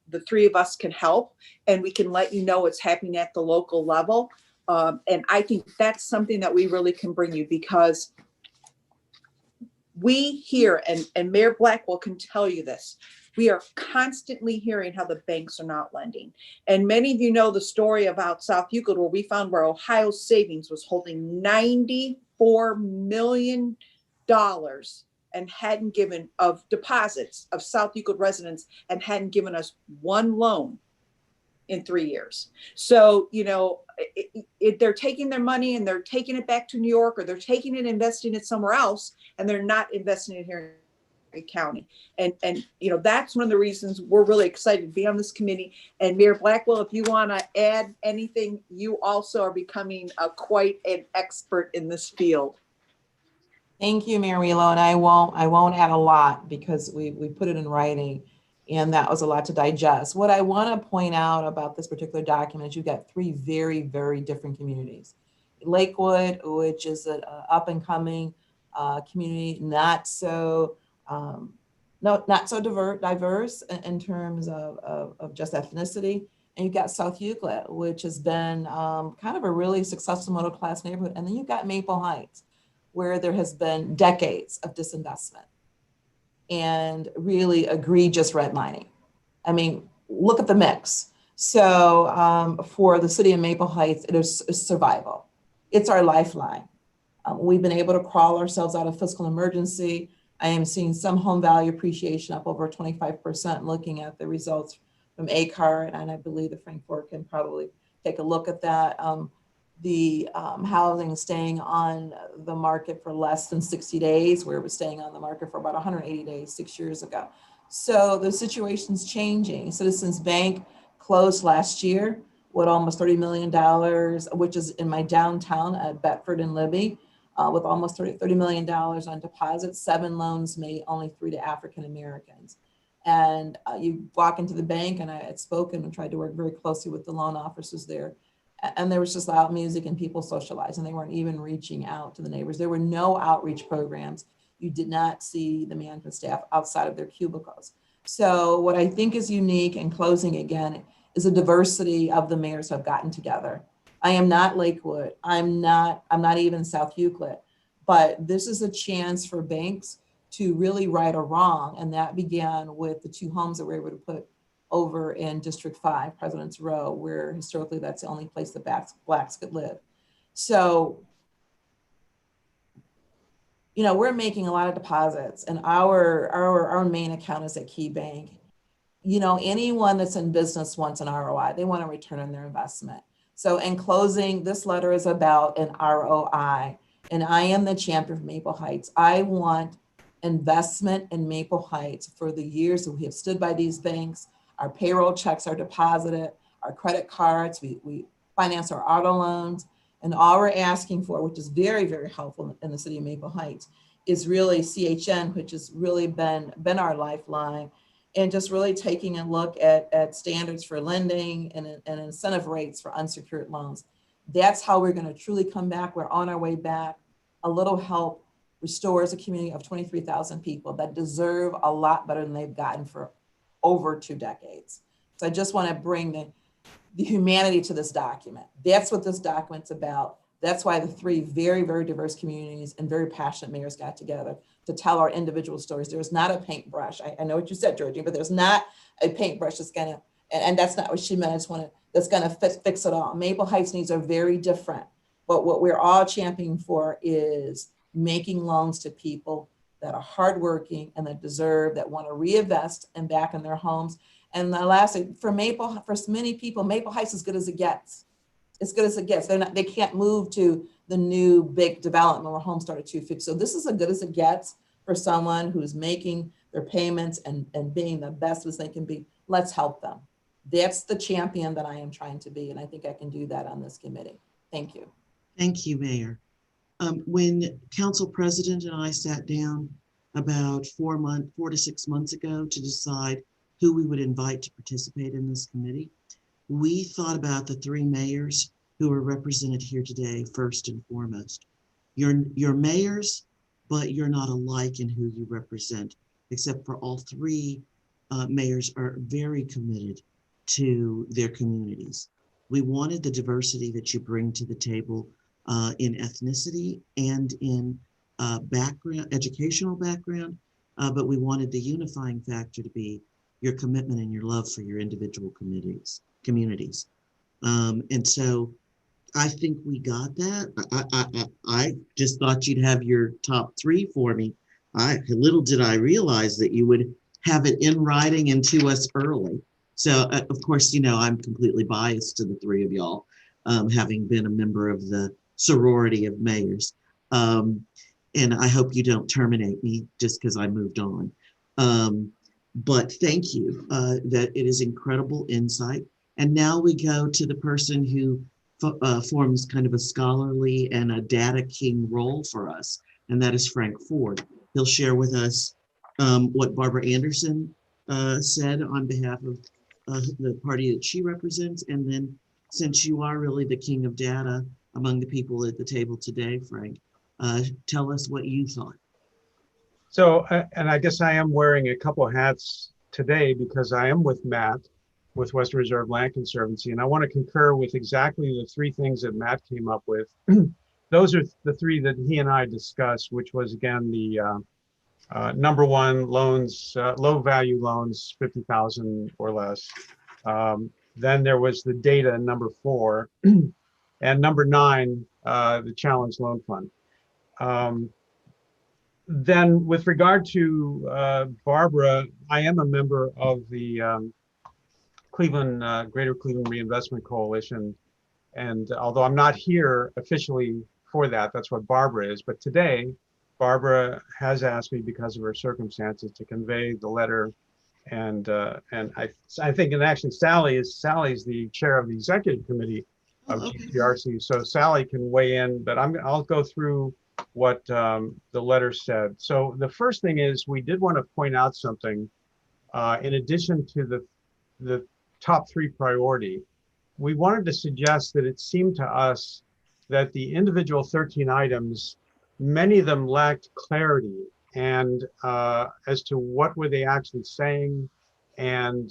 the 3 of us can help, and we can let you know what's happening at the local level. And I think that's something that we really can bring you, because we hear, and Mayor Blackwell can tell you this, we are constantly hearing how the banks are not lending. And many of you know the story about South Euclid, where we found where Ohio Savings was holding $94 million and hadn't given of deposits of South Euclid residents and hadn't given us one loan in 3 years. So, if they're taking their money and they're taking it back to New York, or they're taking it and investing it somewhere else, and they're not investing it here in County. And that's one of the reasons we're really excited to be on this committee. And Mayor Blackwell, if you want to add anything, you also are becoming quite an expert in this field. Thank you, Mayor Wheelo, and I won't add a lot because we put it in writing, and that was a lot to digest. What I want to point out about this particular document is you've got 3 very, very different communities. Lakewood, which is an up and coming community, not so diverse in terms of just ethnicity. And you've got South Euclid, which has been kind of a really successful middle class neighborhood. And then you've got Maple Heights, where there has been decades of disinvestment and really egregious redlining. I mean, look at the mix. So for the city of Maple Heights, it is survival. It's our lifeline. We've been able to crawl ourselves out of fiscal emergency. I am seeing some home value appreciation up over 25% looking at the results from ACAR, and I believe that Frank Ford can probably take a look at that. the housing staying on the market for less than 60 days, where it was staying on the market for about 180 days 6 years ago. So the situation's changing. Citizens Bank closed last year with almost $30 million, which is in my downtown at Bedford and Libby, with almost $30 million on deposits, 7 loans made, only 3 to African Americans. And you walk into the bank, and I had spoken and tried to work very closely with the loan officers there. And there was just loud music and people socializing. They weren't even reaching out to the neighbors. There were no outreach programs. You did not see the management staff outside of their cubicles. So what I think is unique, in closing again, is the diversity of the mayors who have gotten together. I am not Lakewood. I'm not even South Euclid, but this is a chance for banks to really right a wrong. And that began with the 2 homes that we were able to put over in District 5, President's Row, where historically that's the only place that blacks could live. So, you know, we're making a lot of deposits, and our main account is at Key Bank. You know, anyone that's in business wants an ROI. They want a return on their investment. So in closing, this letter is about an ROI, and I am the champion of Maple Heights. I want investment in Maple Heights for the years that we have stood by these banks. Our payroll checks are deposited, our credit cards, we finance our auto loans, and all we're asking for, which is very, very helpful in the city of Maple Heights, is really CHN, which has really been our lifeline, and just really taking a look at standards for lending and incentive rates for unsecured loans. That's how we're going to truly come back. We're on our way back. A little help restores a community of 23,000 people that deserve a lot better than they've gotten for over 2 decades. So I just want to bring the humanity to this document. That's what this document's about. That's why the 3 very, very diverse communities and very passionate mayors got together to tell our individual stories. There's not a paintbrush. I know what you said, Georgie, but there's not a paintbrush that's gonna, and that's not what she meant. I just wanna, that's gonna fix it all. Maple Heights needs are very different, but what we're all championing for is making loans to people that are hardworking and that deserve, that want to reinvest and back in their homes. And the last thing, for many people, Maple Heights is good as it gets. As good as it gets. They can't move to the new big development where homes start at 250. So this is as good as it gets for someone who's making their payments and being the best as they can be. Let's help them. That's the champion that I am trying to be. And I think I can do that on this committee. Thank you. Thank you, Mayor. When Council President and I sat down about 4 to 6 months ago to decide who we would invite to participate in this committee, we thought about the 3 mayors who are represented here today first and foremost. You're mayors, but you're not alike in who you represent, except for all 3 mayors are very committed to their communities. We wanted the diversity that you bring to the table in ethnicity and in background, educational background, but we wanted the unifying factor to be your commitment and your love for your individual communities. And so I think we got that. I just thought you'd have your top 3 for me. Little did I realize that you would have it in writing and to us early. So of course, you know, I'm completely biased to the 3 of y'all, having been a member of the sorority of mayors. And I hope you don't terminate me just because I moved on. But thank you, that it is incredible insight. And now we go to the person who forms kind of a scholarly and a data king role for us, and that is Frank Ford. He'll share with us what Barbara Anderson said on behalf of the party that she represents. And then, since you are really the king of data among the people at the table today, Frank, tell us what you thought. So, and I guess I am wearing a couple of hats today because I am with Matt with Western Reserve Land Conservancy, and I want to concur with exactly the 3 things that Matt came up with. Those are the 3 that he and I discussed, which was again the number 1, loans, low value loans, 50,000 or less. Then there was the data, number 4, and number 9, the challenge loan fund. Then with regard to Barbara, I am a member of the Greater Cleveland Reinvestment Coalition. And although I'm not here officially for that, that's what Barbara is. But today, Barbara has asked me, because of her circumstances, to convey the letter. And I think, and actually Sally's the chair of the executive committee of GCRC, so Sally can weigh in. But I'll go through what the letter said. So the first thing is, we did want to point out something. In addition to the top 3 priority, we wanted to suggest that it seemed to us that the individual 13 items, many of them lacked clarity and as to what were they actually saying. And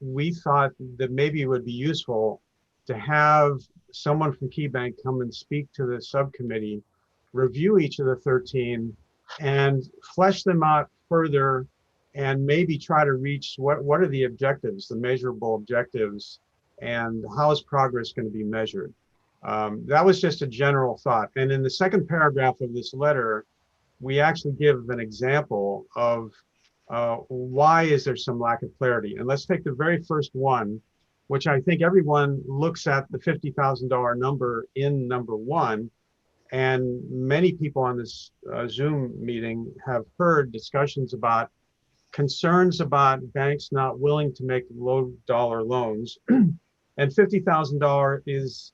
we thought that maybe it would be useful to have someone from KeyBank come and speak to the subcommittee, review each of the 13 and flesh them out further, and maybe try to reach what are the objectives, the measurable objectives, and how is progress going to be measured. That was just a general thought. And in the second paragraph of this letter, we actually give an example of why is there some lack of clarity. And let's take the very first one, which I think everyone looks at the $50,000 number in number 1. And many people on this Zoom meeting have heard discussions about concerns about banks not willing to make low dollar loans. And $50,000 is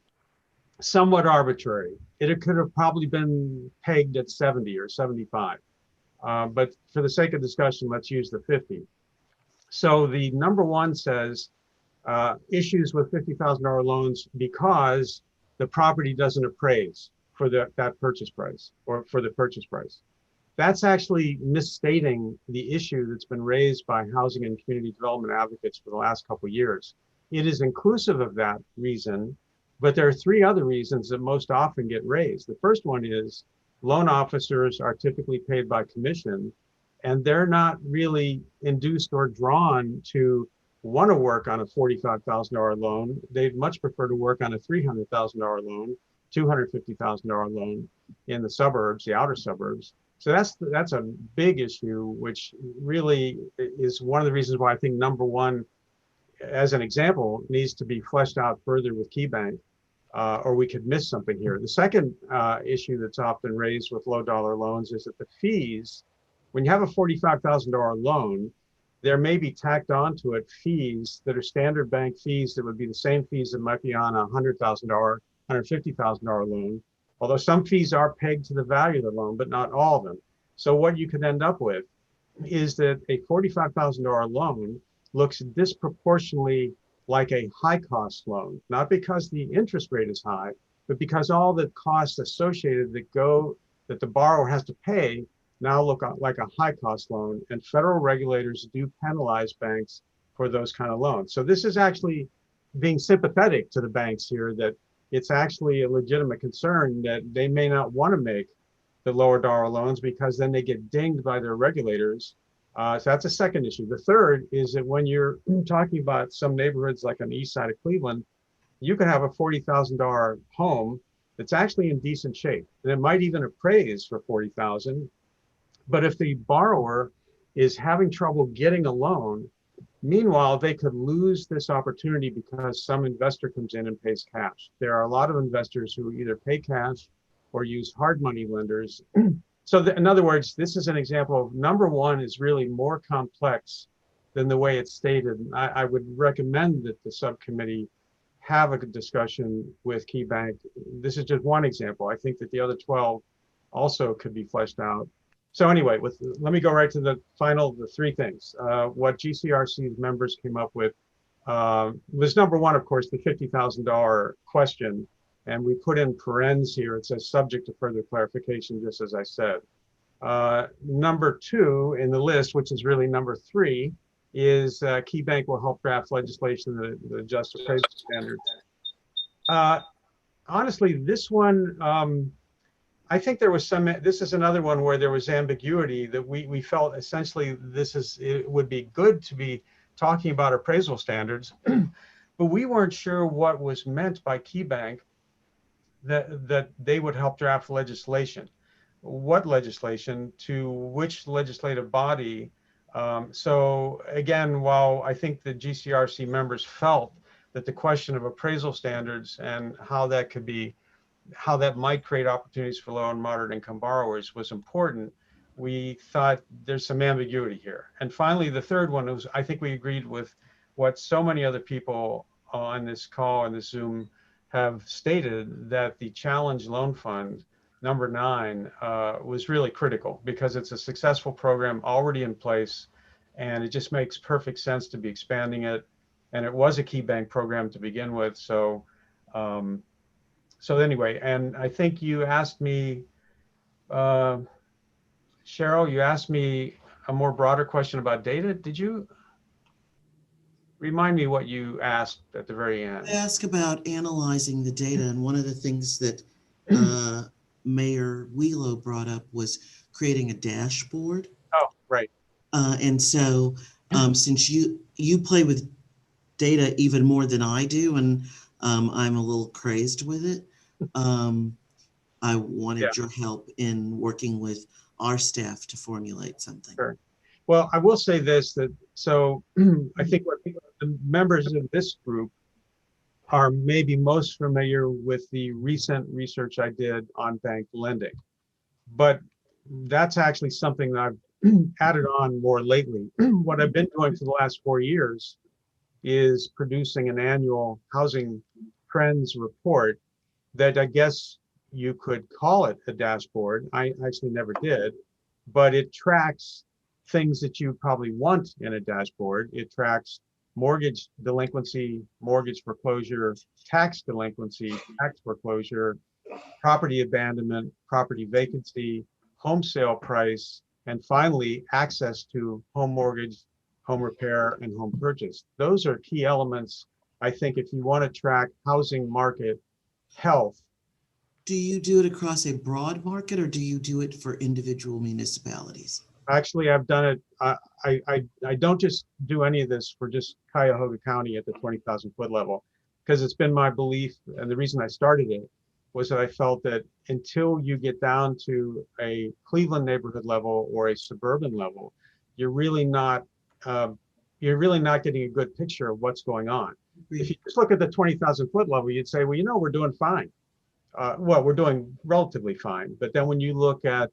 somewhat arbitrary. It could have probably been pegged at 70 or 75. But for the sake of discussion, let's use the 50. So the number 1 says issues with $50,000 loans because the property doesn't appraise for that purchase price, or for the purchase price. That's actually misstating the issue that's been raised by housing and community development advocates for the last couple of years. It is inclusive of that reason, but there are 3 other reasons that most often get raised. The first one is loan officers are typically paid by commission, and they're not really induced or drawn to want to work on a $45,000 loan. They'd much prefer to work on a $300,000 loan, $250,000 loan in the suburbs, the outer suburbs. So that's a big issue, which really is one of the reasons why I think number 1, as an example, needs to be fleshed out further with KeyBank, or we could miss something here. The second issue that's often raised with low dollar loans is that the fees, when you have a $45,000 loan, there may be tacked onto it fees that are standard bank fees that would be the same fees that might be on a $100,000, $150,000 loan. Although some fees are pegged to the value of the loan, but not all of them. So what you could end up with is that a $45,000 loan looks disproportionately like a high cost loan, not because the interest rate is high, but because all the costs associated that the borrower has to pay now look like a high cost loan, and federal regulators do penalize banks for those kind of loans. So this is actually being sympathetic to the banks here, that it's actually a legitimate concern that they may not want to make the lower dollar loans because then they get dinged by their regulators. So that's a second issue. The third is that when you're talking about some neighborhoods like on the east side of Cleveland, you can have a $40,000 home that's actually in decent shape, and it might even appraise for $40,000. But if the borrower is having trouble getting a loan, meanwhile, they could lose this opportunity because some investor comes in and pays cash. There are a lot of investors who either pay cash or use hard money lenders. So in other words, this is an example of number 1 is really more complex than the way it's stated. I would recommend that the subcommittee have a good discussion with KeyBank. This is just one example. I think that the other 12 also could be fleshed out. So anyway, let me go right to the 3 things. What GCRC's members came up with was number 1, of course, the $50,000 question. And we put in parens here, it says subject to further clarification, just as I said. Number 2 in the list, which is really number 3, is KeyBank will help draft legislation that adjusts appraisal standards. Honestly, this one, I think there was this is another one where there was ambiguity that we felt essentially it would be good to be talking about appraisal standards, but we weren't sure what was meant by KeyBank that they would help draft legislation. What legislation, to which legislative body? So again, while I think the GCRC members felt that the question of appraisal standards and how that might create opportunities for low and moderate income borrowers was important. We thought there's some ambiguity here. And finally, the third one was, I think we agreed with what so many other people on this call and this Zoom have stated, that the Challenge Loan Fund, number 9, was really critical because it's a successful program already in place, and it just makes perfect sense to be expanding it. And it was a key bank program to begin with. So anyway, and I think you asked me, Cheryl, you asked me a more broader question about data. Did you remind me what you asked at the very end? I asked about analyzing the data, and one of the things that Mayor Wheelo brought up was creating a dashboard. Oh, right. And so since you play with data even more than I do, and I'm a little crazed with it, I wanted your help in working with our staff to formulate something. Sure. Well, I will say this, that so I think what the members of this group are maybe most familiar with the recent research I did on bank lending, but that's actually something that I've added on more lately. What I've been doing for the last 4 years is producing an annual housing trends report that I guess you could call it a dashboard. I actually never did, but it tracks things that you probably want in a dashboard. It tracks mortgage delinquency, mortgage foreclosure, tax delinquency, tax foreclosure, property abandonment, property vacancy, home sale price, and finally, access to home mortgage, home repair, and home purchase. Those are key elements, I think, if you want to track housing market health. Do you do it across a broad market, or do you do it for individual municipalities? Actually, I've done it. I don't just do any of this for just Cuyahoga County at the 20,000 foot level, because it's been my belief, and the reason I started it was that I felt that until you get down to a Cleveland neighborhood level or a suburban level, you're really not getting a good picture of what's going on. If you just look at the 20,000 foot level, you'd say, well, you know, we're doing fine. Well, we're doing relatively fine. But then when you look at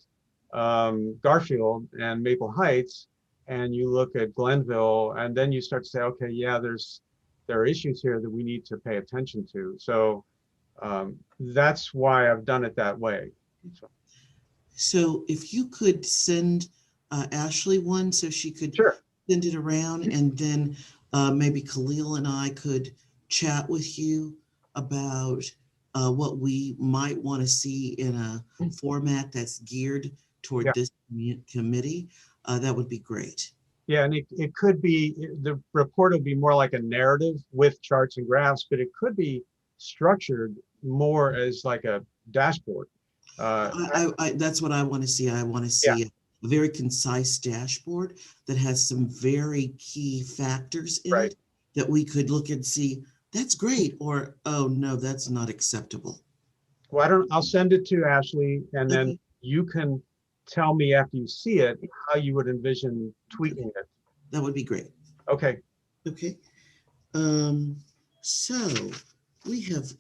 Garfield and Maple Heights, and you look at Glenville, and then you start to say, okay, yeah, there are issues here that we need to pay attention to. So that's why I've done it that way. So if you could send Ashley one so she could send it around, and then maybe Khalil and I could chat with you about what we might want to see in a format that's geared toward this committee, that would be great. Yeah, and it could be, the report will be more like a narrative with charts and graphs, but it could be structured more as like a dashboard. That's what I want to see. I want to see a very concise dashboard that has some very key factors in it that we could look and see, that's great, or, oh no, that's not acceptable. Well, I'll send it to Ashley, and then you can tell me after you see it how you would envision tweaking it. That would be great. Okay. Okay. So we have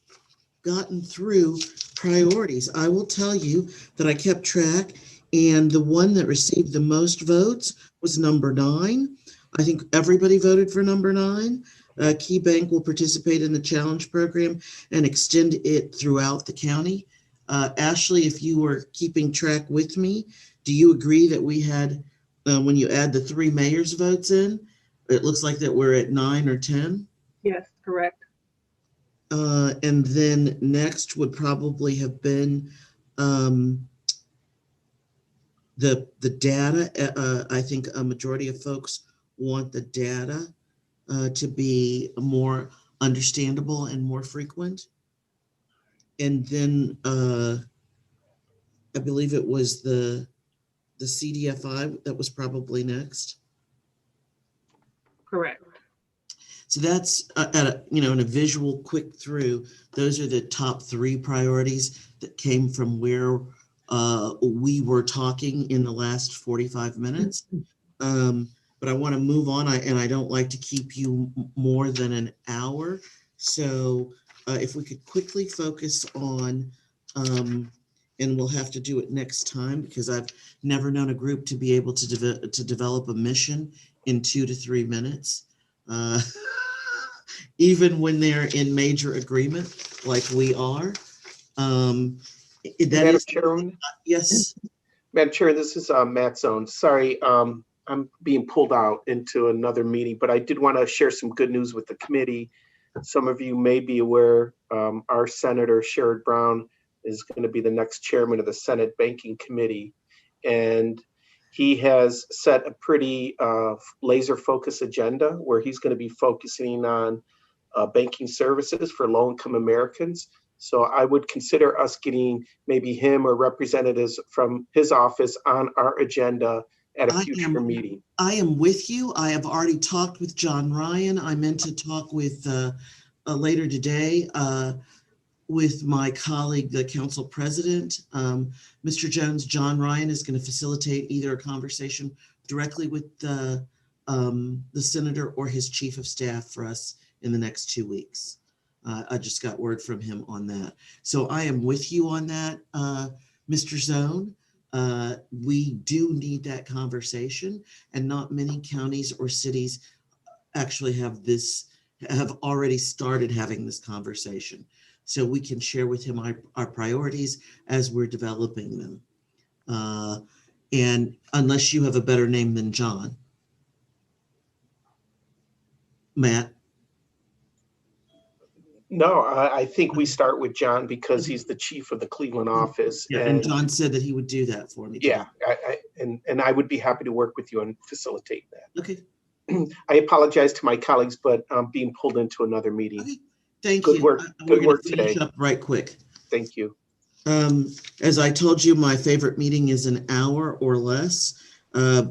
gotten through priorities. I will tell you that I kept track, and the one that received the most votes was number 9. I think everybody voted for number 9. Key Bank will participate in the challenge program and extend it throughout the county. Ashley, if you were keeping track with me, do you agree that we had, when you add the 3 mayors' votes in, it looks like that we're at 9 or 10? Yes, correct. And then next would probably have been the data. I think a majority of folks want the data to be more understandable and more frequent. And then I believe it was the CDFI that was probably next. Correct. So that's in a visual quick through, those are the top 3 priorities that came from where we were talking in the last 45 minutes. But I want to move on, and I don't like to keep you more than an hour. So if we could quickly focus on, and we'll have to do it next time because I've never known a group to be able to develop a mission in 2 to 3 minutes. Even when they're in major agreement like we are. That Madam is, Chairman, yes. Madam Chair, this is Matt Zone. Sorry, I'm being pulled out into another meeting, but I did want to share some good news with the committee. Some of you may be aware, our Senator Sherrod Brown is going to be the next chairman of the Senate Banking Committee. And he has set a pretty laser focused agenda where he's going to be focusing on banking services for low-income Americans. So I would consider us getting maybe him or representatives from his office on our agenda at a future meeting. I am with you. I have already talked with John Ryan. I meant to talk with later today with my colleague, the council president. Mr. Jones, John Ryan is going to facilitate either a conversation directly with the senator or his chief of staff for us in the next 2 weeks. I just got word from him on that. So I am with you on that, Mr. Zone. We do need that conversation, and not many counties or cities actually have already started having this conversation. So we can share with him our priorities as we're developing them. And unless you have a better name than John. Matt? No, I think we start with John because he's the chief of the Cleveland office. Yeah, and John said that he would do that for me. Yeah, and I would be happy to work with you and facilitate that. Okay. I apologize to my colleagues, but I'm being pulled into another meeting. Okay. Thank Good you. work. Good work today. Up right quick. Thank you. As I told you, my favorite meeting is an hour or less.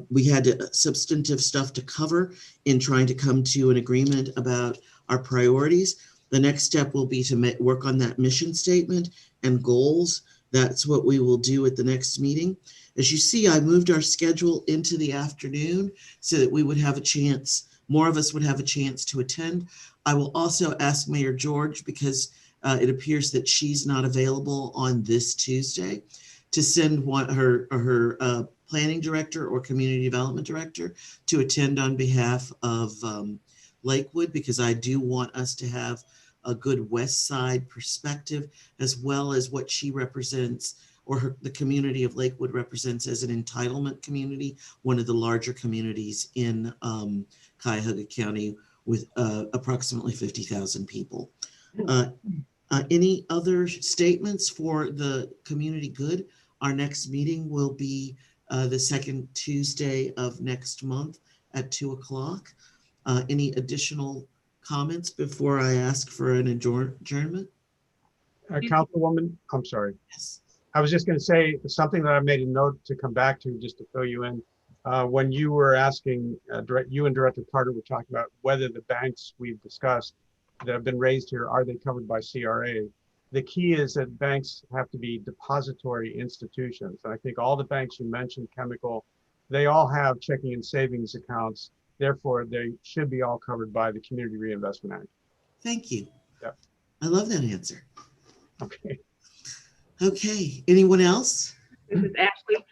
We had substantive stuff to cover in trying to come to an agreement about our priorities. The next step will be to work on that mission statement and goals. That's what we will do at the next meeting. As you see, I moved our schedule into the afternoon so that we would have a chance, more of us would have a chance to attend. I will also ask Mayor George, because it appears that she's not available on this Tuesday, to send her planning director or community development director to attend on behalf of Lakewood, because I do want us to have a good West Side perspective, as well as what she represents, or the community of Lakewood represents as an entitlement community, one of the larger communities in Cuyahoga County with approximately 50,000 people. Any other statements for the community good? Our next meeting will be the second Tuesday of next month at 2 o'clock. Any additional comments before I ask for an adjournment? Councilwoman, I'm sorry. Yes. I was just going to say something that I made a note to come back to just to fill you in. When you were asking, you and Director Carter were talking about whether the banks we've discussed that have been raised here, are they covered by CRA? The key is that banks have to be depository institutions. And I think all the banks you mentioned, Chemical, they all have checking and savings accounts. Therefore, they should be all covered by the Community Reinvestment Act. Thank you. Yep. I love that answer. Okay. Okay. Anyone else? This is Ashley.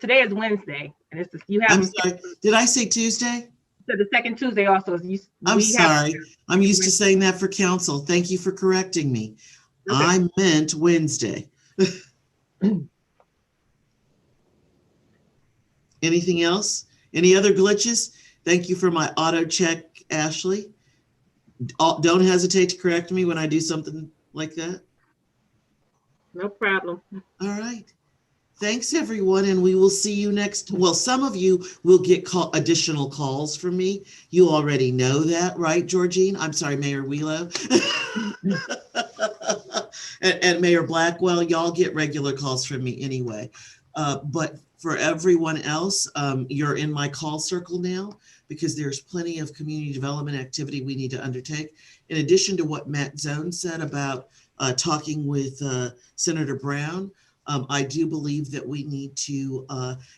Today is Wednesday, and it's you have. I'm sorry. Did I say Tuesday? So the second Tuesday also. I'm sorry. I'm used to saying that for council. Thank you for correcting me. Okay. I meant Wednesday. Anything else? Any other glitches? Thank you for my auto check, Ashley. Don't hesitate to correct me when I do something like that. No problem. All right. Thanks, everyone, and we will see you next. Well, some of you will get additional calls from me. You already know that, right, Georgine? I'm sorry, Mayor Wheelo. and Mayor Blackwell, y'all get regular calls from me anyway. But for everyone else, you're in my call circle now, because there's plenty of community development activity we need to undertake. In addition to what Matt Zone said about talking with Senator Brown, I do believe that we need to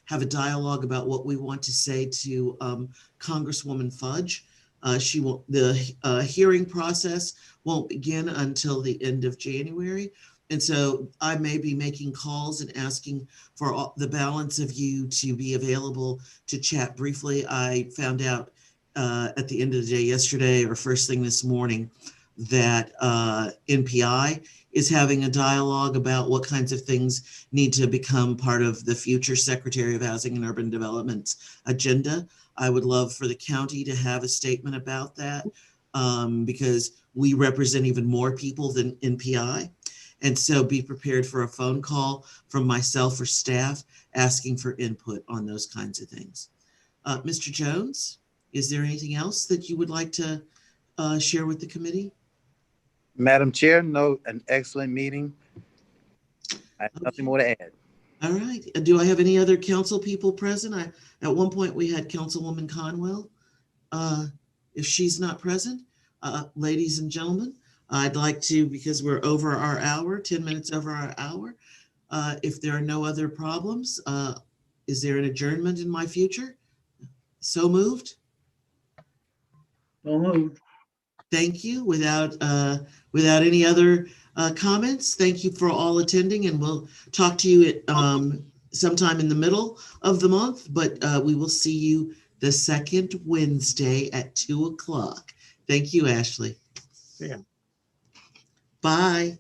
have a dialogue about what we want to say to Congresswoman Fudge. The hearing process won't begin until the end of January. And so I may be making calls and asking for the balance of you to be available to chat briefly. I found out at the end of the day yesterday or first thing this morning that NPI is having a dialogue about what kinds of things need to become part of the future Secretary of Housing and Urban Development's agenda. I would love for the county to have a statement about that because we represent even more people than NPI. And so be prepared for a phone call from myself or staff asking for input on those kinds of things. Mr. Jones, is there anything else that you would like to share with the committee? Madam Chair, no, an excellent meeting. I have nothing more to add. All right. Do I have any other council people present? At one point we had Councilwoman Conwell. If she's not present, ladies and gentlemen, I'd like to, because we're over our hour, 10 minutes over our hour. If there are no other problems, is there an adjournment in my future? So moved. So moved. Thank you. Without any other comments, thank you for all attending, and we'll talk to you at sometime in the middle of the month, but we will see you the second Wednesday at 2 o'clock. Thank you, Ashley. Yeah. Bye.